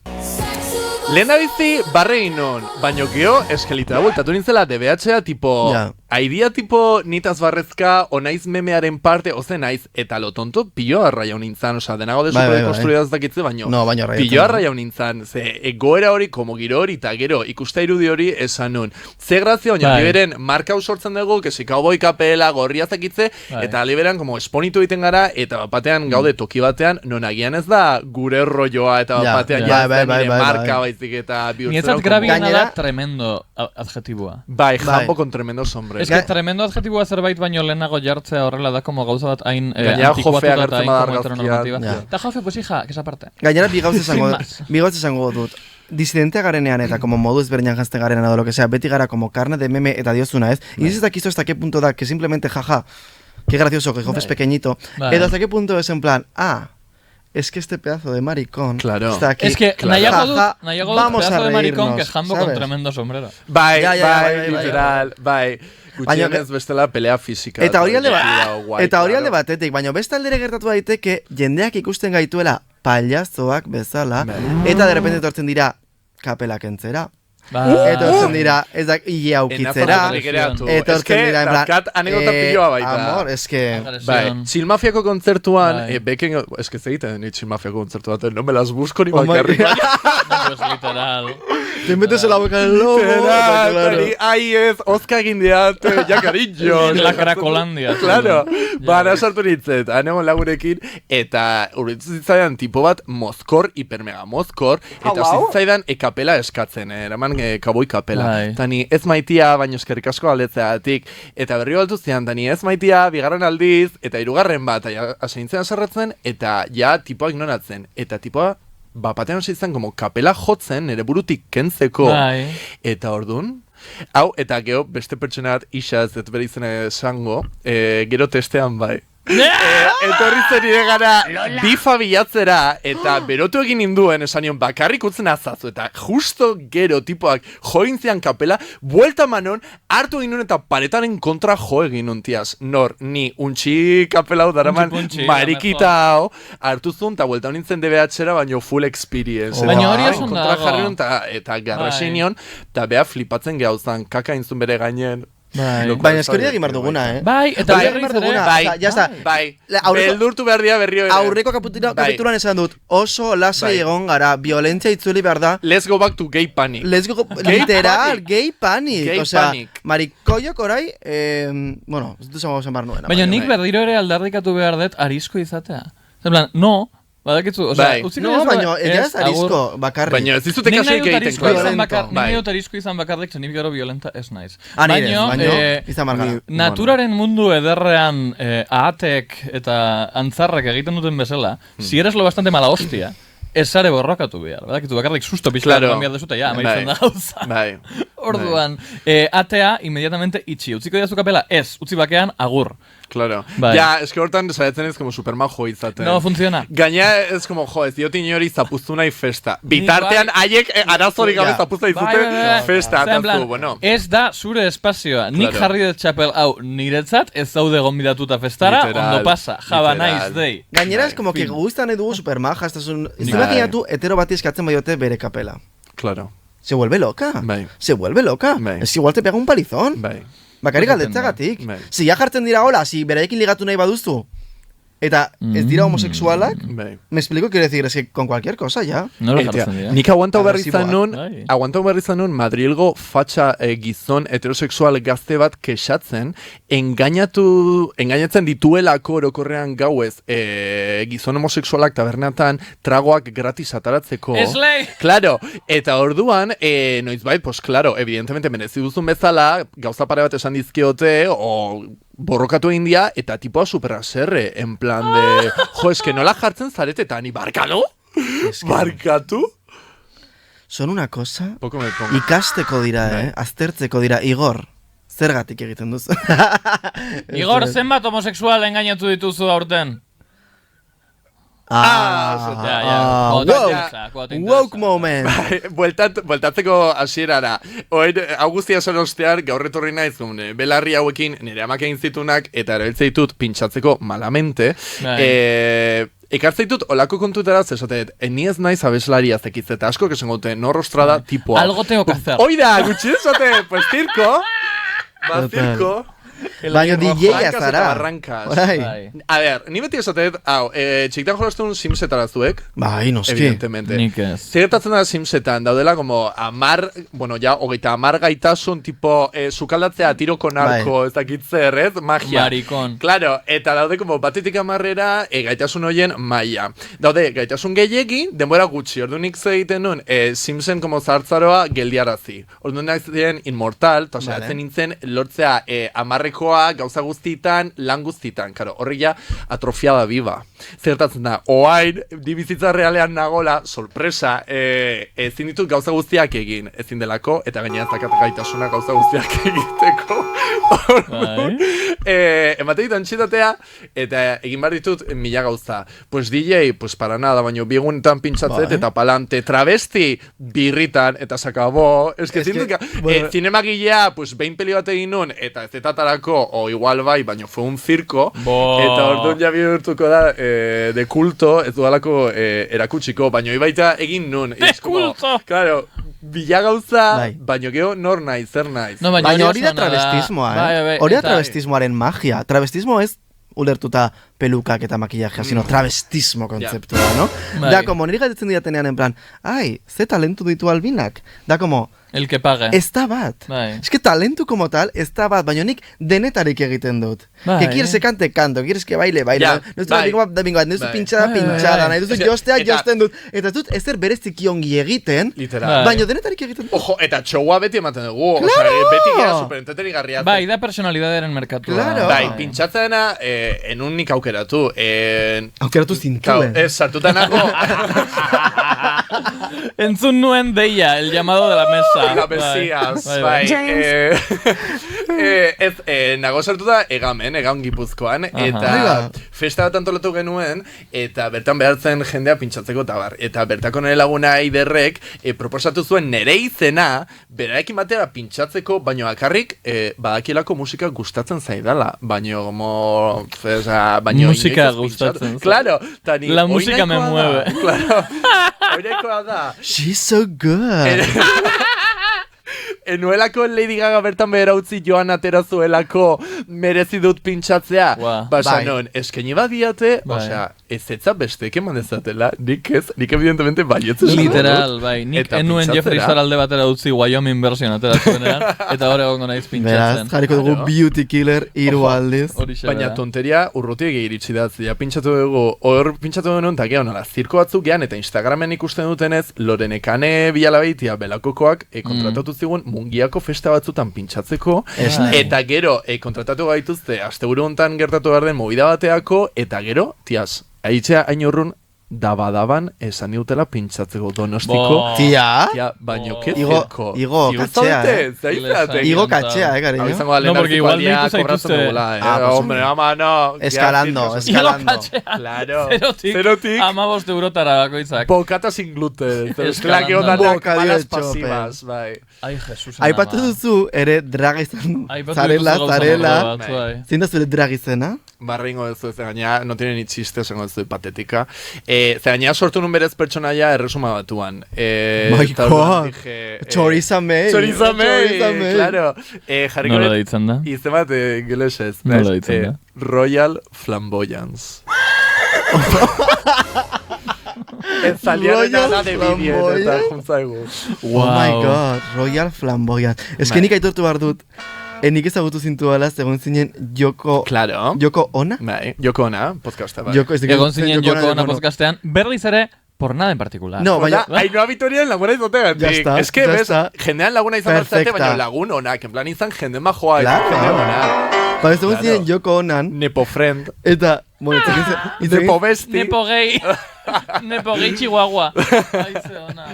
Lehen da bizi, barre inon, baino geho, eskelitera bueltatu nintzela DBH-a tipo... aidia tipo nitaz barrezka, o naiz memearen parte, oze naiz, eta lo tonto, pilo arraia nintzan, oza, denago de super dekonstruidaz dakitze, baino, No, baino arraia pilo arraia nintzan, ze, egoera hori, como giro hori, eta gero, ikusta irudi hori, esan nun. Ze grazia, oina, liberen, marka sortzen dugu, kesi cowboy kapela, gorria zakitze, eta liberan, como esponitu egiten gara, eta batean gaude toki batean, non agian ez da gure rolloa, eta batean nire marka baizik, eta bihurtzera. Nietzat grabiena da tremendo adjetiboa. Bai, jambo con tremendo sombre. Es que tremendo adjetiboa zerbait baino lehenago jartzea horrela da como gauza bat hain anticuatuta eta hain como heteronormativa. Eta jofe, pues hija, que esa parte. Gainera, bi gauza esango dut. Disidentea garenean eta como modu ezberdinan jazten garenean edo lo que sea, beti gara como carne de meme eta diozuna, ez? Y ez dakizu hasta qué punto da, que simplemente jaja, qué gracioso, que Jofe es pequeñito. Edo hasta qué punto es en plan, es que este pedazo de maricón está aquí. Es que nahiago dut pedazo de maricón que jambo con tremendo sombrero. Bai, literal, bai. Gutxienez bestela pelea fisika. Eta hori alde batetik, baina beste aldere gertatu daiteke jendeak ikusten gaituela pailazoak bezala, eta de repente etortzen dira kapelak entzera. Etortzen dira, ez da, hile aukitzera. Etortzen dira, en plan, anekdota piloa baita. Amor, es que... Bai, Txilmafiako kontzertuan, beken, es que zeiten, ni Txilmafiako kontzertu bat, no me las busco ni bakarrik. Pues literal. Te metes en la boca del lobo. Ai ez, oska egin diat, ja carillo. La Cracolandia. Claro, bara sartu nintzen, anemon lagurekin, eta urritzu zitzaidan tipo bat mozkor, hipermega mozkor, eta zitzaidan kapela eskatzen, eraman kaboi kapela. Tani ez maitia, baino eskerrik asko aldetzeatik, eta berri baltu zian, tani ez maitia, bigarren aldiz, eta hirugarren bat, aseintzen aserretzen, eta ja tipoa ignoratzen, eta tipoa batean hasi izan como kapela jotzen nere burutik kentzeko eta ordun hau eta gero beste pertsona bat isa ez bere izena esango gero testean bai etorri zen nire gara bifa bilatzera eta berotu egin ninduen esanion bakarrik utzen azazu eta justo gero tipoak jointzian kapela buelta manon hartu egin nun eta paretaren kontra jo egin nuntiaz nor ni untxi kapela hau daraman marikita hau hartu zuen eta buelta nintzen DBH-era baino full experience baina hori esun kontra jarri nun eta garrasin nion eta beha flipatzen gehauzan kaka intzun bere gainen. Baina eskori egin behar duguna, Bai, eta egin behar duguna. Bai, beldurtu behar dia berrio ere. Aurreko kapitulan esan dut, oso lasai egon gara, violentzia itzuli behar da. Let's go back to gay panic. Literal, gay panic. Osea, marikoiok orai, bueno, ez dut zen behar nuena. Baina nik berdiro ere aldarrikatu behar dut arizko izatea. En plan, no, badakitzu, no, baina ez arizko bakarrik. Baina ez dizute kasuik egiten. Nik nahi dut arizko izan bakarrik, zen gero violenta ez naiz. Baina, izan margara. Naturaren mundu ederrean ahatek eta antzarrak egiten duten bezala, si eres lo bastante mala hostia, ez zare borrokatu behar. Badakitzu bakarrik susto pixka behar dezuta, ja, amaitzen da gauza. Orduan, atea inmediatamente itxi. Utziko diazu kapela, ez, utzi bakean, agur. Claro. Ja, eske hortan saiatzen ez como supermajo izaten. No, funciona. Gaina ez como, ez diot inori zapuztu nahi festa. Bitartean haiek arazorik gabe zapuzta izute festa. Bueno. Ez da zure espazioa. Nik jarri dut txapel hau niretzat, ez zaude gonbidatuta festara, ondo pasa. Have a nice day. Gainera ez como que guztan edu supermaja. Ez imaginatu hetero bati eskatzen baiote bere kapela. Claro. Se vuelve loca. Se vuelve loca. Es igual te pega un palizón. Bakarrik galdetzagatik. Si ja jartzen dira hola, si beraiekin ligatu nahi baduzu, eta ez dira homosexualak, me explico, quiero decir, es que con cualquier cosa, ya. Nik aguantau berri izan nun, Madrilgo fatxa gizon heterosexual gazte bat kexatzen, engainatzen dituelako orokorrean gauez gizon homosexualak tabernetan tragoak gratis ataratzeko. Eslei! Claro, eta orduan, noizbait, pues claro, evidentemente merezi duzun bezala, gauza pare bat esan dizkiote, o borrokatu egin dia, eta tipoa superaserre, en plan de, jo, eske nola jartzen zaretetan, ni barkatu? Barkatu? Son una cosa, ikasteko dira, aztertzeko dira, Igor, zergatik egiten duzu. Igor, zenbat homosexual engainatu dituzu aurten? Woke moment. Bueltatzeko hasierara. Oen, Augustia son ostear, gaur etorri naiz, belarri hauekin, nire amak egin zitunak, eta erabiltze ditut pintxatzeko malamente. Ekartzeitut olako kontutera, zesatet, ni ez naiz abeslaria zekitze, eta asko kesengote, no rostrada tipoa. Algo tengo que hacer. Oida, gutxi esate, pues circo. Bazirko. Baina DJ-a Barrancas zara. eta barrancas. Bai. A ver, ni beti esatet, hau, txikitan jolastun Simsetara zuek, Bai, noski. evidentemente. Nik ez. Zertatzen da Simsetan, daudela como hogeita amar gaitasun, tipo, sukaldatzea tiroko narko, ez dakit zer, ez? Magia. Marikon. Claro, eta daude como batetik amarrera gaitasun hoien maila. Daude, gaitasun gehiegi, denbora gutxi. Orduan nik egiten nun, Simpson como zartzaroa geldiarazi. Orduan nik ziren inmortal, eta Vale. nintzen lortzea amarrekoa, gauza guztitan, lan guztitan. Karo, horri ja atrofiada biba. Zertatzen da, oain, di bizitza realean nagola, sorpresa, ezin ditut gauza guztiak egin, ezin delako, eta gainera zakat gaitasuna gauza guztiak egiteko. Emate ditan txitatea, eta egin behar ditut mila gauza. Pues DJ, pues para nada, baina biegunetan pintxatzet, eta palante, travesti, birritan, eta sakabo. Ez que zintuka, zinemagilea, pues 20 peli bat egin nun, eta ez etatarako, o igual bai, baina fue un circo, eta orduan ja bihurtuko da, de culto, ez dualako erakutsiko, baina baita egin nun. De culto! Claro, bila gauza, Bai. baina gero nor naiz, zer naiz. No, Baina hori da oso ona travestismoa, Bai, Hori da eta- travestismoaren magia. Travestismo ez ulertuta pelukak eta makillajea, sino travestismo kontzeptua, no? Bai. Da, como niri gaitetzen diatenean en plan, ai, ze talentu ditu albinak. Da, como, El que pague. ez da bat. Bai. Es que talentu como tal, ez da bat, baina nik denetarik egiten dut. Bai. Que quieres que cante, canto, quieres que baile, baile. Ja, Nahi duzu bai. bingo bat, nahi duzu Bai. pintxada, Bai, pintxada, bai. nahi duzu Eske, jostea, eta- josten dut. Eta ez dut ezer bereziki ongi egiten, Literal. Bai. baina denetarik egiten dut. Ojo, eta txoua beti ematen dugu. Claro! Osea, beti gara superentretenigarria. Bai, da personalidaderen merkatua. Claro. Bai, pintxatzena, enun nik aukeratu. Aukeratu Claro, zintuen. ez, sartutanako... Entzun nuen deia, el llamado de la mesa. La Mesias, Bai, bai. bai. Nago sartuta egan Gipuzkoan, eta Arriba. festa bat antolatu genuen, eta bertan behartzen jendea pintxatzeko eta bar. Eta bertako nire laguna Eiderrek proposatu zuen nere izena, berarekin batera pintxatzeko, baino akarrik badakielako musika gustatzen zaidala. Baino, baino Musika inoiz ez gustatzen pintxatu. zait. Claro, ta ni La música me oinaikoa da. mueve. Claro, oinaikoa da. She's so good. Enuelako Lady Gaga bertan behera utzi joan atera zuelako merezi dut pintxatzea. Ua. Basa Bai. non, eskaini badiate, Bai. osea, ez etza bestek eman dezatela, nik evidentemente baietzen Literal, bai. Nik Eta enuen Jeffrey pintxatzera. Zaralde batera utzi Wyoming version atera zuenean, eta hor egongo naiz Beraz, pintxatzen. jarriko dugu Claro. Beauty Killer hiru aldiz. Horixe Baina da. tonteria urrutik iritsi da, ja pintxatu dugu, hor pintxatu dugu eta gero nola, zirko batzuk gehan, eta Instagramen ikusten dutenez, Lorenekane bialabeitia belakokoak kontratatu zigun mungiako festa batzutan pintxatzeko, Esne. eta gero kontratatu gaituzte, asteburu hontan gertatu behar den movida bateako, eta gero, tiaz, aitzea hain urrun, daba-daban esan diutela pintxatzeko Donostiko. Bo. Tia, Tia, baino, ke Igo- zirko? Igo katxea, Zaizate. Igo katxea, Hau cariño. izango da No, porque igual lehenartiko deitu kobratzen zaituzte- dugula, Ah, pues, hombre, ama, no. Eskalando, Ya, eskalando. Eskalando. Claro. Zerotik. 15 eurotara bakoitzak. Bokata sin gluten. Eskalando. Zelak egotanak Bocadillo malas de chope. pasivas, bai. Ai, Jesus. Aipatu duzu, ere draga izan Aipatu zarela, dituzu gauza zarela. bat, bai. Zein da zure drag izena? Barringo ez ez gaina, no tiene ni chiste, esango ez patetika. Ze gaina sortu nun berez pertsonaia erresuma batuan. My eta orduan God. dije, Choriza May. Choriza May, Choriza May. claro. Jarriko Nola dut deitzen da? izen bat ingelesez. Nola ¿ves? deitzen da? Royal Flamboyance. Ez saliaren Royal ala de bidien, eta Flamboyance? juntzaigu. Oh my god, Royal Flamboyant. Ez que Bai. nik aitortu behar dut, nik ezagutu zintuala, segun zinen Joko Ona? Bai, Joko Ona, podcasta, bai. Joko, ez dakit Egon zen zinen Joko Joko Ona bueno. podcastean, berriz ere, por nada en particular. No, baina, Ainhoa Vitorian laguna izotegatik. Ya está, Es que, ya ves, está. jendean laguna izan barzate, Perfecta. baina lagun onak. En plan izan jende majoa, Claro. jende ona. baina segun Claro. zinen Joko Onan, Nepo friend. eta, bueno, Nepo besti. Nepo gay. Nepo gay chihuahua. Ai, ze ona.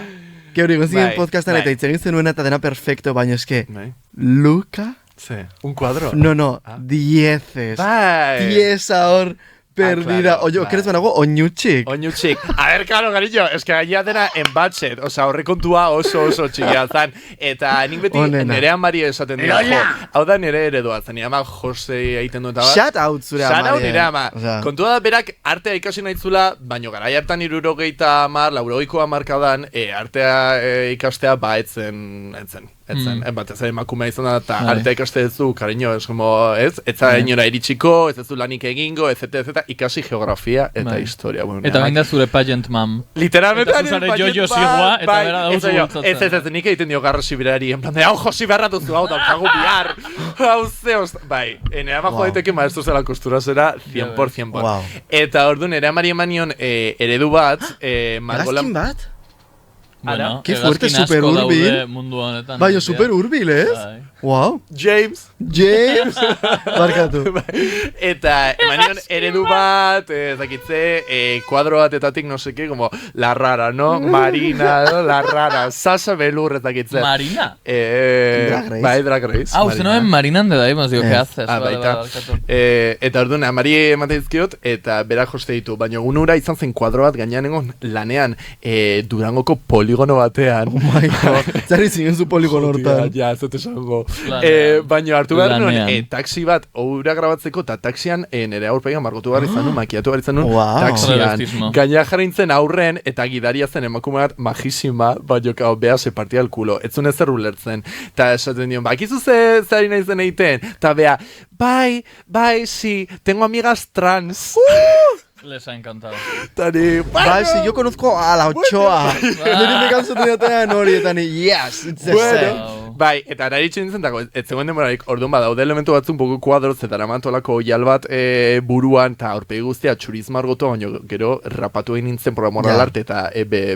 que hori egon zinen Bai, podcastan bai. eta itzegin zenuen eta dena perfecto, baina eske, Bai. Luka, Sí. Un cuadro. no, dieces. Bai. Dieza hor, perdida. claro, Oio, bai. kerez banago, oinutxik. Oinutxik. A ver, claro, cariño, es que gaina dena en budget. O sea, horrekontua oso txikia zan. Eta nik beti Onena. nire amari esaten dira. Jo, hau da nire eredua zen. Nire ama Jose egiten dut. Shout out zure amari. Shout out nire ama. Osea, Kontua da berak artea ikasi nahitzula, baino garai hartan 70 laurogeiko hamarkadan artea ikastea etzen. etzen, batez ere emakumea izan da, eta artea ikaste duzu, kariño, ez como, ez inora iritsiko, ez duzu lanik egingo, etc. Ikasi geografia eta historia. Bueno, eta bain da zure pageant mam. Literalmente, eta zuzare jojo zigua, eta bera dauzu bultzatzen. Ez, nik egiten dio garro sibirari, en plan de, hau josi beharra duzu, hau daukagu bihar, hau zeoz, bai, nera bajo daiteke maestro zela kostura zera 100% bat. Wow. Eta ordu nera amari emanion eredu bat, Hegazkin bat? Bueno, Qué fuerte, hegazkin super asko daude hurbil. mundu honetan. Baina super hurbil, ez? Bai. Wow. James, Barkatu. eta emanion eredu bat, ezakitze, kuadro batetatik no seke, como la rara, no? Marina, no? La rara, Sasha Velour, ezakitze. Marina? Drag Race. Bai, Drag Race. Ah, usted no es Marinan de Daimos, digo, ¿qué haces? Baita. Eta orduan, amari ematen dizkiot, eta bera joste ditu. Baina egun ura izan zen kuadro bat gainean egon lanean Durangoko poligono batean. Oh my god. Zari zinen zu poligono hortan. Ja, ez dut esango. Lanean. Baina hartu behar nuen, Lanean. taxi bat, ura grabatzeko, eta taxian nire aurpegian margotu behar izan nuen, makiatu behar izan nuen, Wow. taxian. Travestismo. Gaina jarrintzen aurren, eta gidaria zen emakume bat majísima, baina kao, beha se partia el culo. Ez zuen ezer ulertzen. Eta esaten dion, bakizu zari nahi zen egiten. Eta beha, bai, sí, tengo amigas trans. Les ha encantado. Tani, Bai, si yo conozco a la Ochoa. Niri me canso teatean hori, eta ni, yes, it's the same. Wow. bai, eta nari txintzen dago, ez zegoen demorarik, orduan badaude elementu batzu un poco kuadroz, eta ramantolako oial bat buruan, eta aurpegi guztia txuriz margotu, baina gero rapatu egin nintzen programoral arte, eta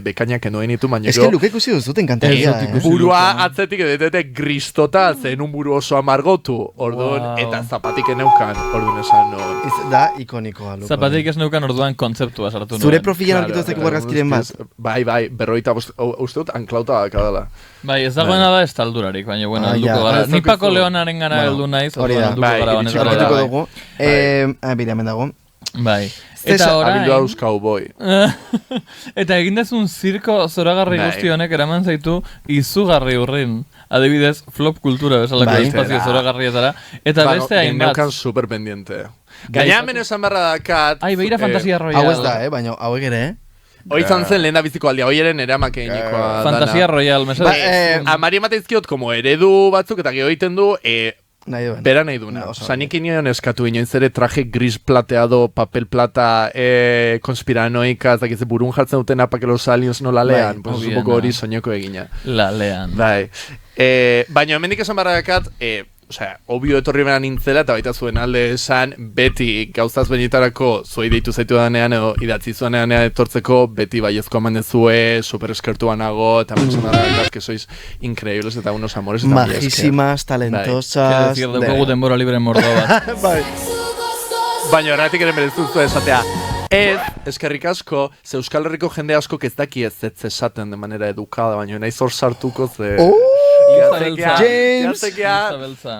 bekainak enoen ditu, baina Es que Luke ikusi duzu, te encantaría. burua atzetik edetete gristota, zen un buru oso amargotu, orduan, Wow. eta zapatik eneukan, orduan esan no. Da ikonikoa, Luke. Zapatik ez neukan orduan kontzeptua sartu nuen. Zure profilan aurkitu ezeko argazkiren bat. Bai, berroita, uste dut, anklauta dakadala. Bai, ez dagoena da estaldurarik, baina bueno, Ah, helduko ja. gara. Ez Ni daukazu. Paco Leonaren gana Bueno, heldu naiz, hori orduan da. helduko Bai, gara iritsiko honetara. gara. Aurkituko dugu. Bide, hemen dago. Bai. Zesa, Eta Abildu orain... hauz cowboy. Eta egin dezun zirko zoragarri Bai. guzti honek eraman zaitu izugarri urrin. Adibidez, flop kultura bezalako Bai. espazio zoragarrietara. Eta beste hainbat. Geneukan super pendiente. Gaina hemen esan barra dakat. Ai, beira Fantasia Royal. Hau ez da, baina hauek ere, Hoi izan zen lehen da biziko aldia, hoi eren eramak eginikoa. Fantasia Royal, Ba, mesedez. Amari emateizkiot, como eredu batzuk, eta gero egiten du, nahi duen. bera nahi duna. No, oso Osa, nik inoen eskatu inoiz ere traje gris plateado, papel plata, konspiranoika, ez dakiz burun jartzen duten apa que los aliens no la lean. Bai, Pues un obiena. poco hori soñeko egina. La lean. Bai. Baina hemendik esan barra dakat, osea, obvio etorri bera nintzela, eta baita zuen alde esan, beti gauzaz benetarako zuei deitu zaitu danean, edo idatzi zuanean etortzeko, beti baiezko eman dezue, super eskertua nago, eta esan dakat, que sois increíbles, eta unos amores, eta mila esker. Majísimas, Quiero talentosas. decir, daukagu denbora libre mordo bat. Bai. Baina erratik ere merezuzu esatea. Ez, eskerrik asko, ze Euskal Herriko jende asko ez daki ez esaten de manera edukada, baina naiz hor sartuko ze... Beltza. James. Lista beltza.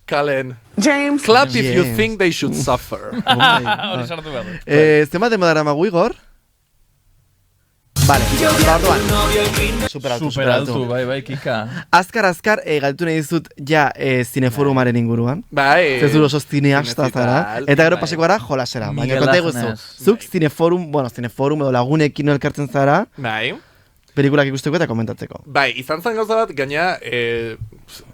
Kalen. James. Clap if you James. think they should suffer. Hori sartu behar dut. Zenbat denbora daramagu, Igor? Vale, orduan. Super altu. Bai, Kika. Azkar, galtu nahi dizut ja zineforumaren inguruan. Bai. Zezu oso zineasta zara. Eta gero paseko gara jolasera. Baina Miguel konta eguzu. Agnes. Zuk zineforum edo lagunekin elkartzen zara, Bai. pelikulak ikusteko eta komentatzeko. Bai, izan zen gauza bat, gaina,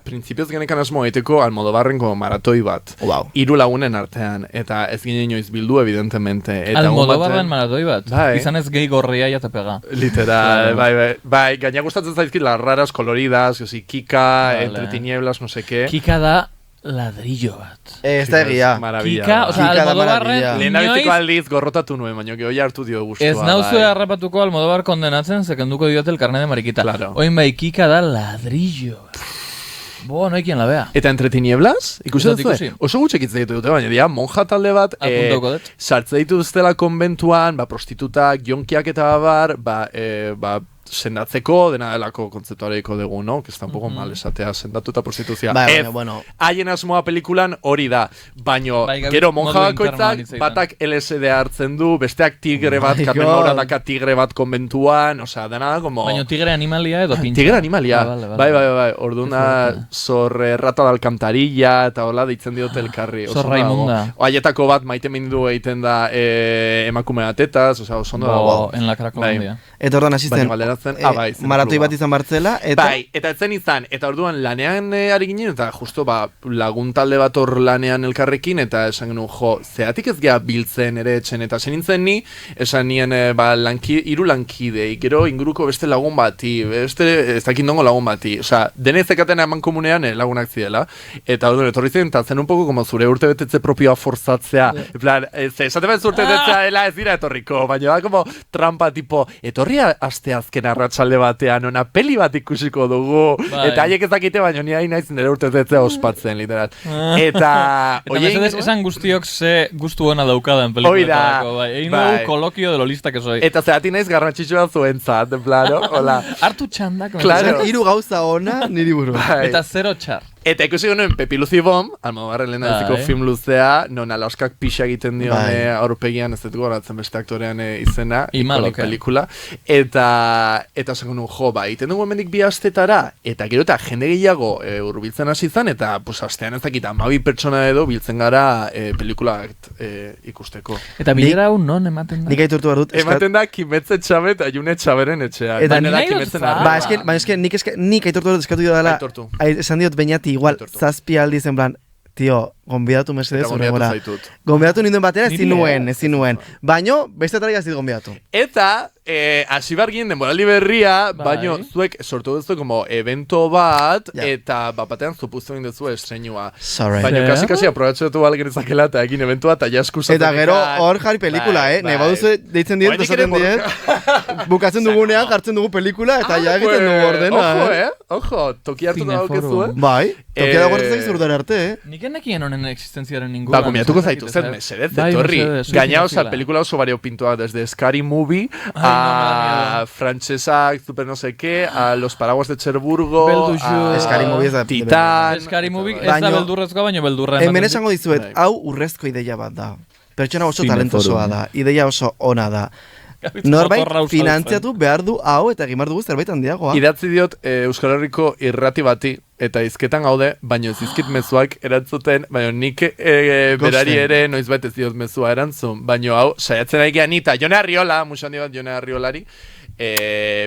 printzipioz genekan asmo egiteko Almodobarren como maratoi bat. Wow. 3 lagunen artean, eta ez ginen inoiz bildu, evidentemente. Eta egun Almodobarren batean- maratoi bat. Bai. Izan ez gehi gorria ja te pega. Literal, Claro. bai, gaina gustatzen zaizkit las raras, coloridas, osi, Kika, Vale. entre tinieblas, no sé qué. Kika da ladrillo bat. Ez da egia. Maravilla. Kika, osea, Kika da Almodobarren maravilla. Lehen abiziko inoiz aldiz gorrotatu nuen, baina geho hartu dio gustua. ez nauzue bai. harrapatuko Almodobar kondenatzen, zekenduko diote el carnet de mariquita. Claro. Oin bai, Kika da ladrillo bat. Bo, no hay quien la vea. Eta entre tinieblas, ikusi Ez dut duzu? ikusi. Oso gutxek hitz ditu dute, baina dira monja talde bat, Apuntauko dut. sartze dituztela konbentuan, prostitutak, jonkiak eta bar, sendatzeko, dena delako kontzeptuareiko dugu, no? Que está un poco mal esatea, sendatu eta prostituzia. Bai, Ez, baina, bueno. haien asmoa pelikulan hori da, baino, Bai, gero modu monja internoan bakoitzak, hitz egiten. batak LSD hartzen du, besteak tigre bat, my Carmen God. Maura daka tigre bat konbentuan, osea, dena da, como... Baina tigre animalia edo pintxa. Tigre animalia, Ah, vale. bai, orduan da, rata da alcantarilla, eta hola deitzen diote elkarri. Zor Raimunda. Haietako bat maite mindu egiten da emakume batetaz, osea, oso ondo dago. En la Cracolandia. Eta orduan hasi Baina zen, galdera zen, bai, zen maratoi kluba. bat izan bartzela, eta... Bai, eta etzen izan, eta orduan lanean ari ginen, eta justo lagun talde bat hor lanean elkarrekin, eta esan genuen, zeatik ez geha biltzen ere etxen, eta zen nintzen ni, esan nien, hiru lankidei, gero inguruko beste lagun bati, beste ez dakit dongo lagun bati, osea, dene zekaten eman komunean lagunak zidela, eta orduan etorri zen, eta zen un poco como zure urte betetze propioa forzatzea, en plan, esate bat urte betetzea dela ez dira etorriko, baina da como trampa tipo, etorri aste azken arratsalde batean, ona peli bat ikusiko dugu, eta haiek ez dakite, baina ni hain naiz nire urte betetzea ospatzen, literal. Eta mesedez, esan guztiok ze gustu ona daukadan pelikuletarako, bai. Egin dugu kolokio de lo lista que soy. Eta zehati naiz garrantzitsua zuentzat, en plan, hola. Hartu txandak. Claro. Hiru gauza ona niri buru. Eta zero txar. Eta ikusi genuen Pepi Luzi Bom, Almodovarren lehendabiziko film luzea, non Alaskak pixa egiten dion aurpegian, ez dut goratzen beste aktorean izena, ikonik pelikula. Eta esan genuen, iten dugu hemendik 2 astetara, eta gero eta jende gehiago hurbiltzen hasi zan, eta pues astean ez dakit 12 pertsona edo biltzen gara pelikulak ikusteko. Eta bilera hau non ematen da? Nik aitortu behar dut. Ematen da Kimetze Txabe eta June Txaberen etxean. Eta nik aitortu behar dut eskatu dela, esan diot Beñati igual 7 aldiz en plan, tio, gonbidatu mesedez horregora. Gonbidatu ninduen batera ezin nuen. Baino, beste atara jazit gonbidatu. Eta, hasi bargien denboraldi berria, baino zuek sortu duzu como evento bat, eta batean zupuztu egin duzu estrenua. Baina kasi aprobatxatu algenezakela eta egin eventua eta jaskusatzen. Eta gero hor jarri pelikula, ne baduzu deitzen diet, besaten diet, bukatzen dugunean jartzen dugu pelikula eta ja egiten dugu ordena. Ojo, toki hartu da daukezu, Bai, toki da guartzen zaiz urdan arte, Nik enekien honen existentziaren ninguna. Gomiatuko zaitu zen, mesedez, etorri. Gaina osa, pelikula oso bario pintua, desde Scary Movie, a Francesak, super no sé qué, a Los Paraguas de Cherburgo, a Scary Movie ez da Titan. Scary Movie ez da beldurrezkoa, baina beldurra. Hemen esango dizuet, hau urrezko ideia bat da. Pertsona oso talentosoa da, ideia oso ona da. Norbait finantziatu behar du hau eta egin behar dugu zerbait handiagoa. Idatzi diot Euskal Herriko irrati bati, eta izketan gaude, baina ez izkit mezuak erantzuten, baina nik berari ere noizbait ez diot mezua erantzun, baina hau, saiatzen ari gehan nita, Jone Arriola, musan dibat Jone Arriolari,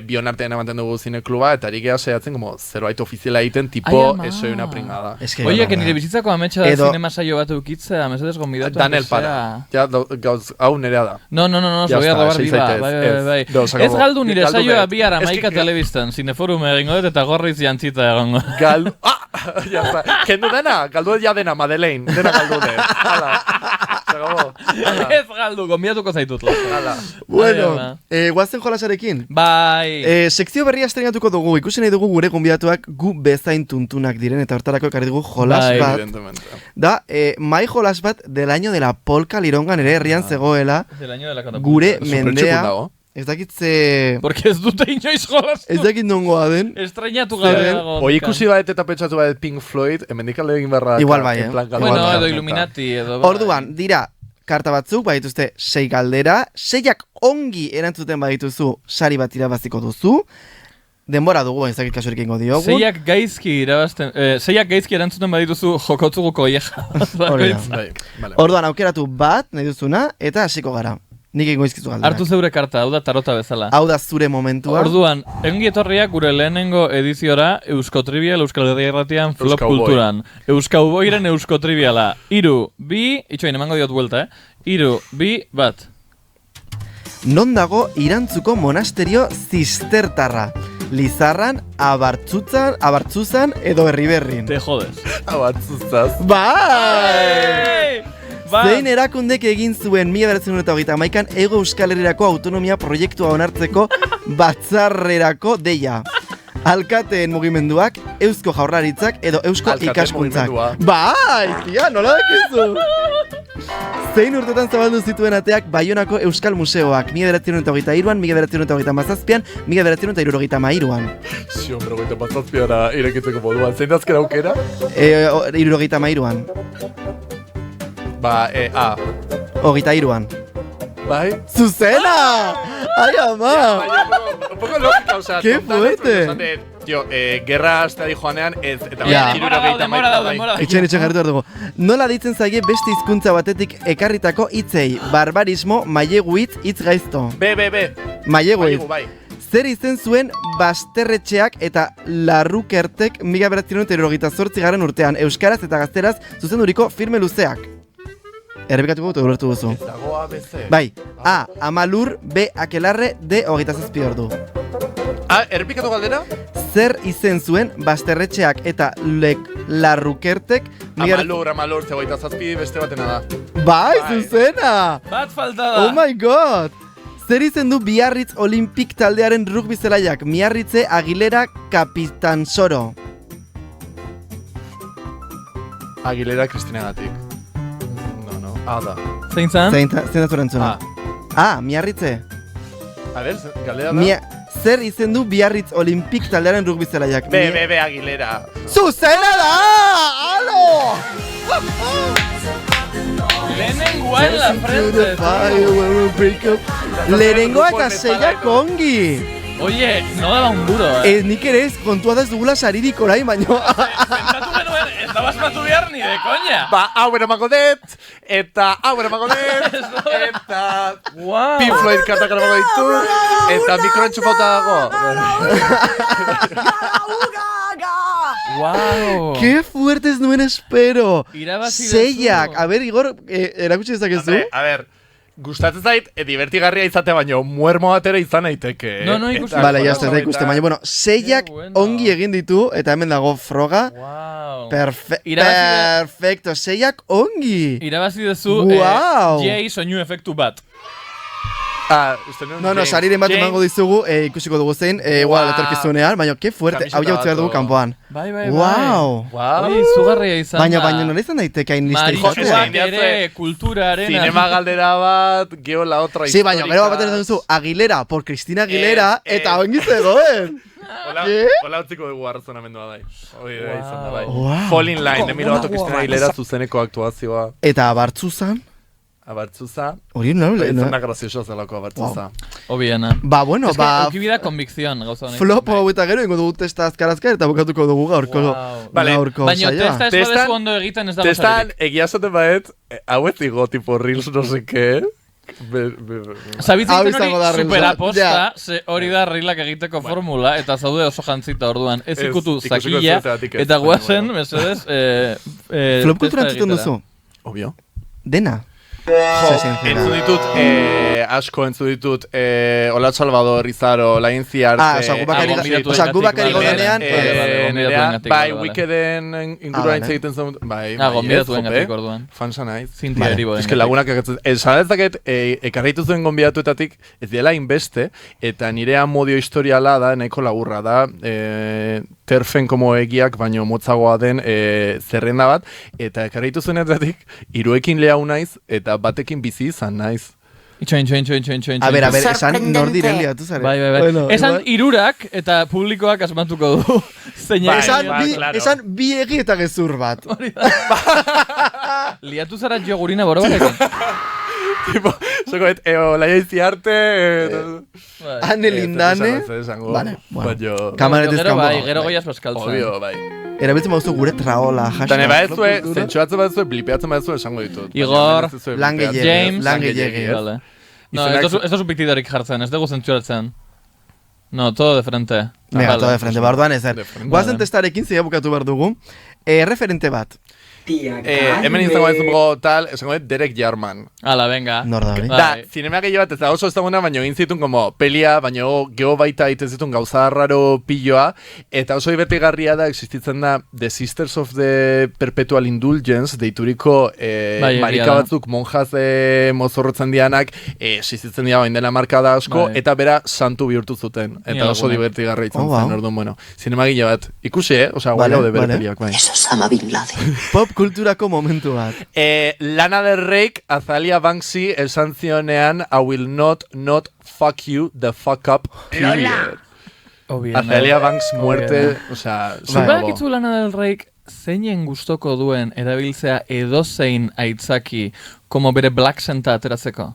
bion artean ematen dugu zinekluba, eta ari geha saiatzen como zerbait ofiziala egiten, tipo, soy una pringada. Oie, que nire bizitzako ametsa da zinema saio bat eukitzea, mesedez gombidatu. Daniel para, ja, gauz, hau nerea da. No, se voy a robar viva, bai. Ez galdu nire saioa bihar Amaika telebistan, zineforum egingo dut eta gorriz jantzita egongo. Galdu, ya está, kendu dena, galdu ja dena, Madeleine, dena galdu den, hala. Ez galdu, gombidatuko zaitut. Bueno, guazen jolasarekin. Bai. Sekzio berria estrenatuko dugu, ikusi nahi dugu gure gonbidatuak gu bezain tuntunak diren, eta hortarako ekarri dugu jolas bat. Da, mai jolas bat del año de la polka lirongan ere herrian zegoela, gure mendea. Ez dakitze... Porque ez dute inoiz jolastu. Ez dakit nongoa den. Estreñatu gabe dago. Hoi ikusi baet eta pentsatu baet Pink Floyd, hemendik alde egin berra. Igual bai, Bueno, edo Illuminati, edo... Orduan, dira, karta batzuk, badituzte 6 galdera, 6ak ongi erantzuten badituzu, sari bat irabaziko duzu, denbora dugu, ez dakit kasurik ingo diogu. 6ak gaizki irabazten, 6ak gaizki erantzuten badituzu jokotzugu koieja. Orduan, aukeratu bat, nahi duzuna, eta hasiko gara. Nik egingo izkizu galderak. Hartu zeure karta, hau da tarota bezala. Hau da zure momentua. Orduan, ongi etorriak gure lehenengo ediziora Eusko Trivial Euskal Herria Irratian Flop Kulturan. Euskauboiren Eusko Triviala. 3, 2, itxoin, emango diot buelta, 3, 2, 1. Non dago Irantzuko monasterio zistertarra? Lizarran, Abartzuzan edo Herriberrin. Te jodes. Abartzuzaz. Bai! Zein erakundek egin zuen 1931an Hego Euskal Herrirako autonomia proiektua onartzeko batzarrerako deia. Alkateen mugimenduak, Eusko Jaurlaritzak edo Eusko Ikaskuntzak. Bai, tia, nola dakizu? Zein urtetan zabaldu zituen ateak Baionako Euskal Museoak, 1923an, 1927an, 1973an. Si, hombre, 27ara irekitzeko moduan. Zein dazkera aukera? 73an. Ba, A. 23an. Bai? ¡Zuzena! ¡Ay, ama! Un poco lógica, o sea... ¡Qué fuerte! Tío, guerra hasta joanean ez... Demora. Itxen jarritu dugu. Nola ditzen zaie beste hizkuntza batetik ekarritako hitzei? Barbarismo, mailegu hitz gaizto. B. Mailegu hitz. Zer izen zuen Basterretxeak eta Larrukertek 1978 urtean euskaraz eta gazteraz zuzenduriko filme luzeak. Errepikatuko dut ulertu duzu. Ez dago ABC. Bai, A. Amalur, B. Akelarre, D. 27 ordu. Errepikatu galdera? Zer izen zuen Basterretxeak eta Larrukertek Amalur, zegoita zazpi beste batena da. Bai, Bai. zuzena! Bat falta da. Oh my god! Zer izen du Biarritz Olimpik taldearen rugby zelaiak? Miarritze, Aguilera, Kapitansoro. Aguilera Kristinagatik. No. Da. Zein zan? Zein da zure entzuna? Miarritze. A ver, galdera da? Zer izen du Biarritz Olimpik taldearen rugby zelaiak? B, Aguilera. Zuzena da! Alo! Lehenengoa en la frente. Lehenengoa eta seiak ongi! Oye, no daba un duro, Nik ere ez kontua da ez dugula saririk orain, baino... Pentsatu genuen, ez da basmatu behar ni de coña. Ba, hau eramango dut, eta hau eramango dut, eta Wow. Pink Floyd kartak eramango ditut, eta mikro entxufauta dago. Wow. Ke fuertes nuen espero! Irabazi duzu. Seiak! A ber, Igor, erakutsi dezakezu? A ver, gustatzen zait, divertigarria izate baino, muermo batera izan daiteke. No, ikusi. Bale, ya ez da ikusten, baina, bueno, seiak Qué bueno. ongi egin ditu, eta hemen dago froga. Wow. Perfecto, seiak ongi! Irabazi duzu, Wow. Jay soinu efektu bat. Uste nuen No, sariren bat emango dizugu, ikusiko dugu zein, igual etorkizunean, baina, ke fuerte, hau Kamiseta jautzi behar dugu bat, kanpoan. Bai. Wow! Oye, izugarria izan Baina, da. nola izan daiteke hain lista Marikoak izatea? ere kulturaren... Zinema galdera bat, geo la otra Sí, baina, gero bat esan duzu, Aguilera, por Cristina Aguilera, eta ongi zegoen! Hola utziko dugu arrazonamendua dai. Hoi da izan da bai. Wow. Fall in Line, Demi Lovato Cristina Aguilera zuzeneko aktuazioa. Eta Abartzuzan, Abartzuza. hori no, Izan da grazioso zelako Abartzuza. Obiena. Ba, bueno, Es que ba, eukibida konbikzion gauza honek. flop hau eta gero ingo dugu testa azkar eta bukatuko dugu gaurko Wow. Vale, gaurko Baina saioa. testa ez Testan- badezu ondo egiten ez dago Testan, saririk. egia esaten baet, hau ez digo, tipo, reels no sé qué. Hau Zabitzen izango da hori reels bat, superaposta, ja. ze hori da reelak egiteko formula, eta zaude oso jantzita orduan. Ez Ez, ikutu ikusiko zakila, zeratik ez, eta baina guazen, bueno. mesedez, Flop kultura testa entzuten egitera. duzu? Obvio. Dena? Entzun ditut, asko entzun ditut, Olat Salvador, Izaro, Lain Ziarte... gu bakari gaudenean, bai, Wickeden inguruan hitz egiten zen... Bai, gonbidatuen gatik orduan. Fansa naiz. Zintia eribo Ez que lagunak agatzen... Esan dezaket, ekarritu zuen gonbidatuetatik, ez dela inbeste, eta nire amodio historiala da, nahiko laburra da, terfen como egiak, baino motzagoa den zerrenda bat, eta ekarritu zuenetatik, hiruekin lehau naiz, eta batekin bizi izan naiz. Itxoin. A ber, esan nor diren liatu zare. Bai. Bueno, Esan igual- irurak eta publikoak asmatuko du. Zeinak. Claro. Esan bi egi eta gezur bat. Liatu zara jogurina borobarekin. Tipo, zokoet, Laia Iziarte... Ane Lindane. Vale, bueno. Kamaretez Gero kanpo. bai, gero goiaz paskaltzen. Obvio, bai. Erabiltzen baduzu gure traola, hashtag. Dane badezue, zentsuatzen badezue, blipeatzen badezue esango ditut. Igor, lan gehiegi. James, Lan gehiegi. Vale. No, Izenak- ez da piktidarik jartzen, ez dugu zentsuratzen. No, todo de frente. Venga, Vale. todo de frente, barduan ezer. De frente. Guazen testarekin zeia bukatu behar dugu. Referente bat. Hemen izango dut tal, esango dut Derek Jarman. Hala, venga. Nor da hori? Bai. Da, zinema gehiago bat ez da oso ezaguna, baina egin zituen como pelia, baina geho baita egiten zituen gauza raro pilloa, eta oso divertigarria da, existitzen da The Sisters of the Perpetual Indulgence, deituriko Bai, egia marika da. batzuk monjaz mozorrotzen dianak, existitzen dira bain dela marka da asko, Bai. eta bera santu bihurtu zuten, Ni eta oso alguna. divertigarria izan Oh, wow. zen, orduan, bueno. Zinema gehiago bat, ikusi, Osea, Vale, guai de bere vale. peliak, bai. Eso es Osama Bin Laden. Pop kulturako momentu bat. Lana del Reyk, Azalia Banksy esan zionean, I will not fuck you the fuck up, period. Azalia Banks muerte, osea, Zubakitzu Lana del Reyk zeinen gustoko duen erabiltzea edozein aitzaki como bere Black Santa ateratzeko?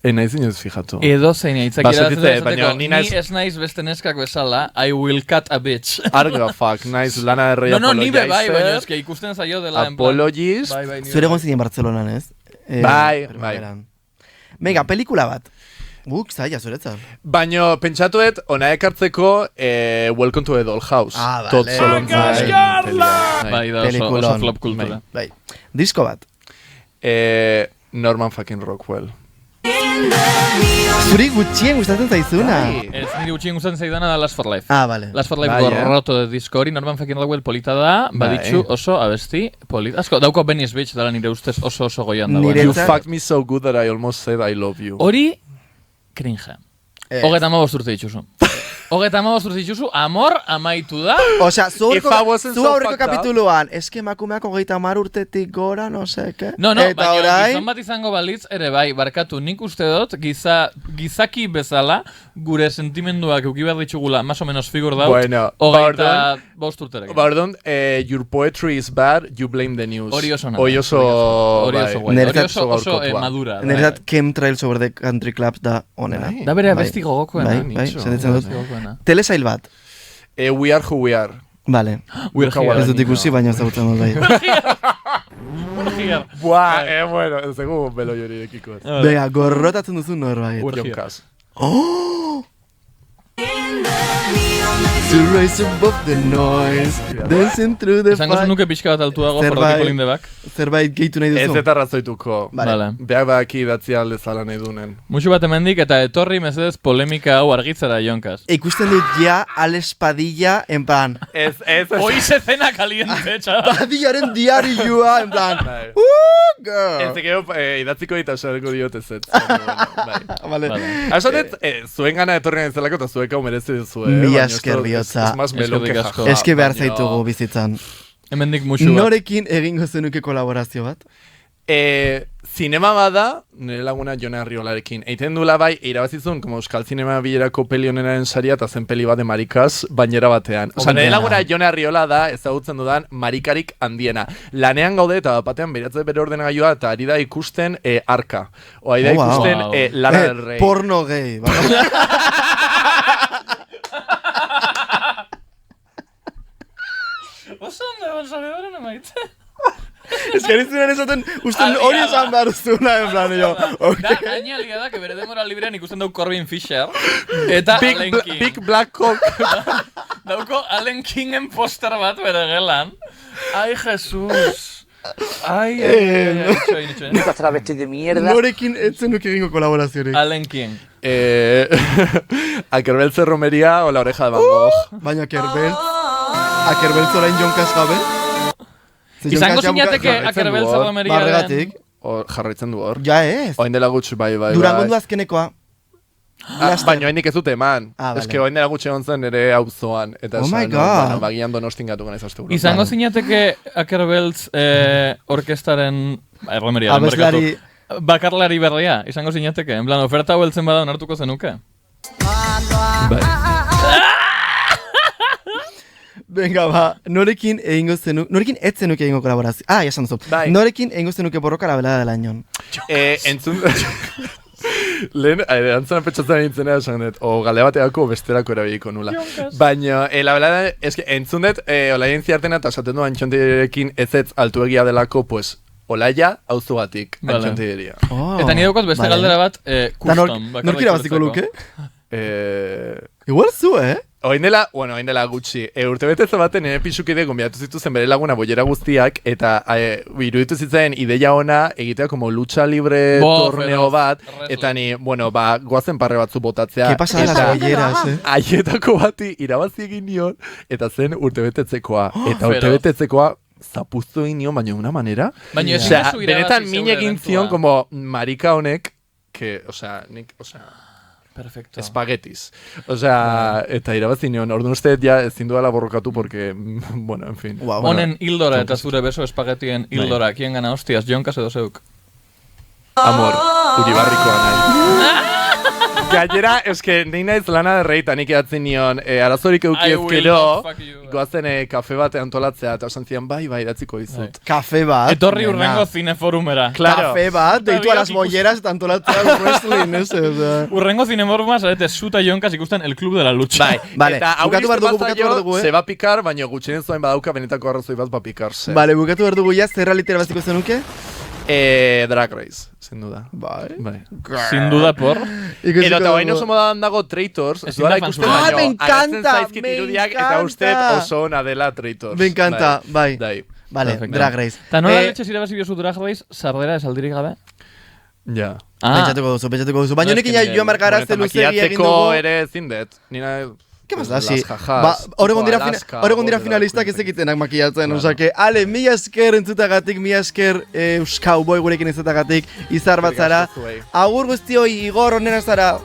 Naiz inoiz fijatu. Edozein aitzaki Ba, erabiltzeko, sentitze, baina ni ni naiz- ez naiz beste neskak bezala, I will cut a bitch. Arga, fuck, naiz Lana del Rey No, ni be bai, apologizer, baina eske ikusten zaio dela en plan. apologist, Bai, ni Zure bai. egon zinen Bartzelonan, ez? Bai, primaveran. Venga, pelikula bat. Zaila, zuretzat. Baina pentsatua ona ekartzeko Welcome to the Dollhouse. Vale. Todd Solondz. Bai, da oso flop kultura. Bai. Disko bat. Norman fucking Rockwell. Zuri gutxien gustatzen zaizuna. Ez nire gutxien gustatzen zaidana da Last for Life. Vale. Last for Life gorroto de disko hori, Norman fucking Rockwell polita da, baditxu oso abesti polita. Asko, dauko Venice Beach dela nire ustez oso goian dago. You fucked me so good that I almost said I love you. Hori, cringe. 35 urte dituzu. 35 urte dituzu, amor amaitu da. Osea, zu aurreko fucked kapituluan, eske emakumeak 30 urtetik gora, no seke. No, eta baina orain, gizon bat izango balitz, ere bai, barkatu, nik uste dut, gizaki bezala, gure sentimenduak euki behar ditugula, más o menos figur daut, Bueno, hogeita bost urterekin. Pardon, your poetry is bad, you blame the news. Hori oso Hori oso guai, hori oso madura. Niretzat Chemtrails over the Country Clubs da onena. Da bere abesti gogokoena, Bai, sentitzen dut. Telesail bat. We are who we are. Vale. Ez dut ikusi, baina ezagutzen dut bai. Buah, bueno, ez dugu belo jorirekiko. Bega, gorrotatzen duzu norbait. Jokas. Oh! To rise above the noise, dancing through the Esango nuke pixka bat altuago, fordoki polindebak. Zerbait gehitu nahi duzu? Ez eta razoituko. Vale. Beak baki idatzi alde zala nahi dunen. Musu bat emendik eta etorri mesedez polemika hau argitzara Jonkaz. Ikusten dut ja Alex Padilla, en plan... Ez. Hoiz escena caliente, chaval. Padillaren diarioa, en plan... girl! Ez egeo idatziko eta esango diot ez ez. Vale. Asatet, zuen gana etorri nahi zelako eta zuek hau merezi duzu. Mila esker bihotza. Ez más melon que jaja. Eske behar zaitugu bizitzan. Hemendik musu bat. Norekin egingo zenuke kolaborazio bat? Zinema bada, nire laguna Jone Arriolarekin. Eiten duela bai, irabazizun, como Euskal Zinema bilerako peli honenaren saria, eta zen peli bat de marikaz, bainera batean. Osa, nire laguna Jone Arriola da, ezagutzen dudan, marikarik handiena. Lanean gaude, eta batean, beratzea bere ordenagailua, eta ari da ikusten arka. O ari da ikusten Lana del Rey. Porno gay, Oso ondo, sabedaren amaitze. Ez que niztunan esaten, usten hori esan behar zuna, en plan, jo. Da, gaina alia da, que bere demora librean ikusten dau Corbin Fisher, eta Allen King. Big Black Cock. Dauko Allen Kingen poster bat bere gelan. Ai, Jesus. Ai, Nunca travesti de mierda. Norekin etzen nuke egingo kolaboraziorik. Allen King. Akerbeltze romeria o la oreja de Van Gogh. Baina Akerbeltz orain Jonkaz gabe. Izango zinateke Akerbeltze romeria. Barregatik. Jarraitzen du hor. Ja ez. Oain dela gutxi, bai. Durangondu azkenekoa. Baina oain ez dute eman. Vale. Eske oain dela gutxi egon zen ere auzoan. Eta Oh my God. Bagian donostin gatuko nahi zazte. Izango zinateke Akerbeltz orkestaren... Romeria, Abeslari... Bakarlari berria, izango zinateke. En plan, oferta hau heltzen bada onartuko zenuke. Bai. Venga, ba, norekin egingo zenuke... Norekin ez zenuke egingo kolaborazio. Ah, ya esan duzu. Norekin egingo zenuke borroka la velada del añon. Entzun... Lehen, antzana petxatzen nintzena esan dut, o galde bateako besterako erabiliko nula. Baina, la velada, eske, entzun dut, olaien ziartena eta esaten du antxontirekin ez altu egia delako, pues, olaia auzo batik antxontideria. Eta nire daukot beste galdera bat, custom. Nork irabaziko luke? Igual zu, Oain dela gutxi. Urtebetetze baten nire pixukide gombiatu zituzen bere laguna bollera guztiak, eta iruditu zitzen ideia ona egitea como lucha libre torneo bat, eta ni, goazen parre batzu botatzea. ¿Qué pasa las bolleras, Aietako bati irabazi egin nion, eta zen urtebetetzekoa. Eta urtebetetzekoa zapuztu egin nion, baina una manera. Baina ezin duzu irabazi benetan min egin zion, como marika honek, que, Perfecto. Espaguetis. Eta irabazi nion, orduan uste ja ezin duela borrokatu, porque, bueno, en fin. Honen hildora eta zure beso espagetien hildora, kien gana hostias, Jonkaz edo zeuk? Amor, Uribarrikoa nahi. Gainera, eske, nahi naiz Lana del Rey, nik edatzen nion, arazorik eukiezkero, goazen kafe bat antolatzea, eta esan zian, bai, datziko dizut. Kafe bat. Etorri urrengo zineforumera. Kafe bat, deitu a las bolleras eta antolatzea wrestling, Urrengo zineforuma, zarete, zuta Jonkaz ikusten el club de la lucha. Vale, bukatu behar dugu, se va pikar, baina gutxinen zoen badauka benetako arrazoi bat pikarse. Vale, bukatu behar dugu ja, zerra litera baziko zenuke? Drag Race, sin duda. Bai. Sin duda por. Edo eta baino oso modan dago Traitors, ez duela ikusten Ah, baino, me encanta, agertzen zaizkit me irudiak, eta uste encanta. oso ona dela Traitors. Me encanta, bai. Dai. Vale, Perfecto. Drag Race. Ta nola letxez irabazi biozu Drag Race, sardera esaldirik gabe? Ja. Pentsatuko duzu. Baina honekin ja joan margarazte luzegi egin dugu. ere zindet. Nina... ¿Qué pasa? Sí. Las Oregon dira jajas, finalistak ez ekitenak makillatzen, osake, ale, mila esker entzutagatik, mila esker euskau boi gurekin entzutagatik, izar bat zara. Agur guztioi, Igor, onena zara.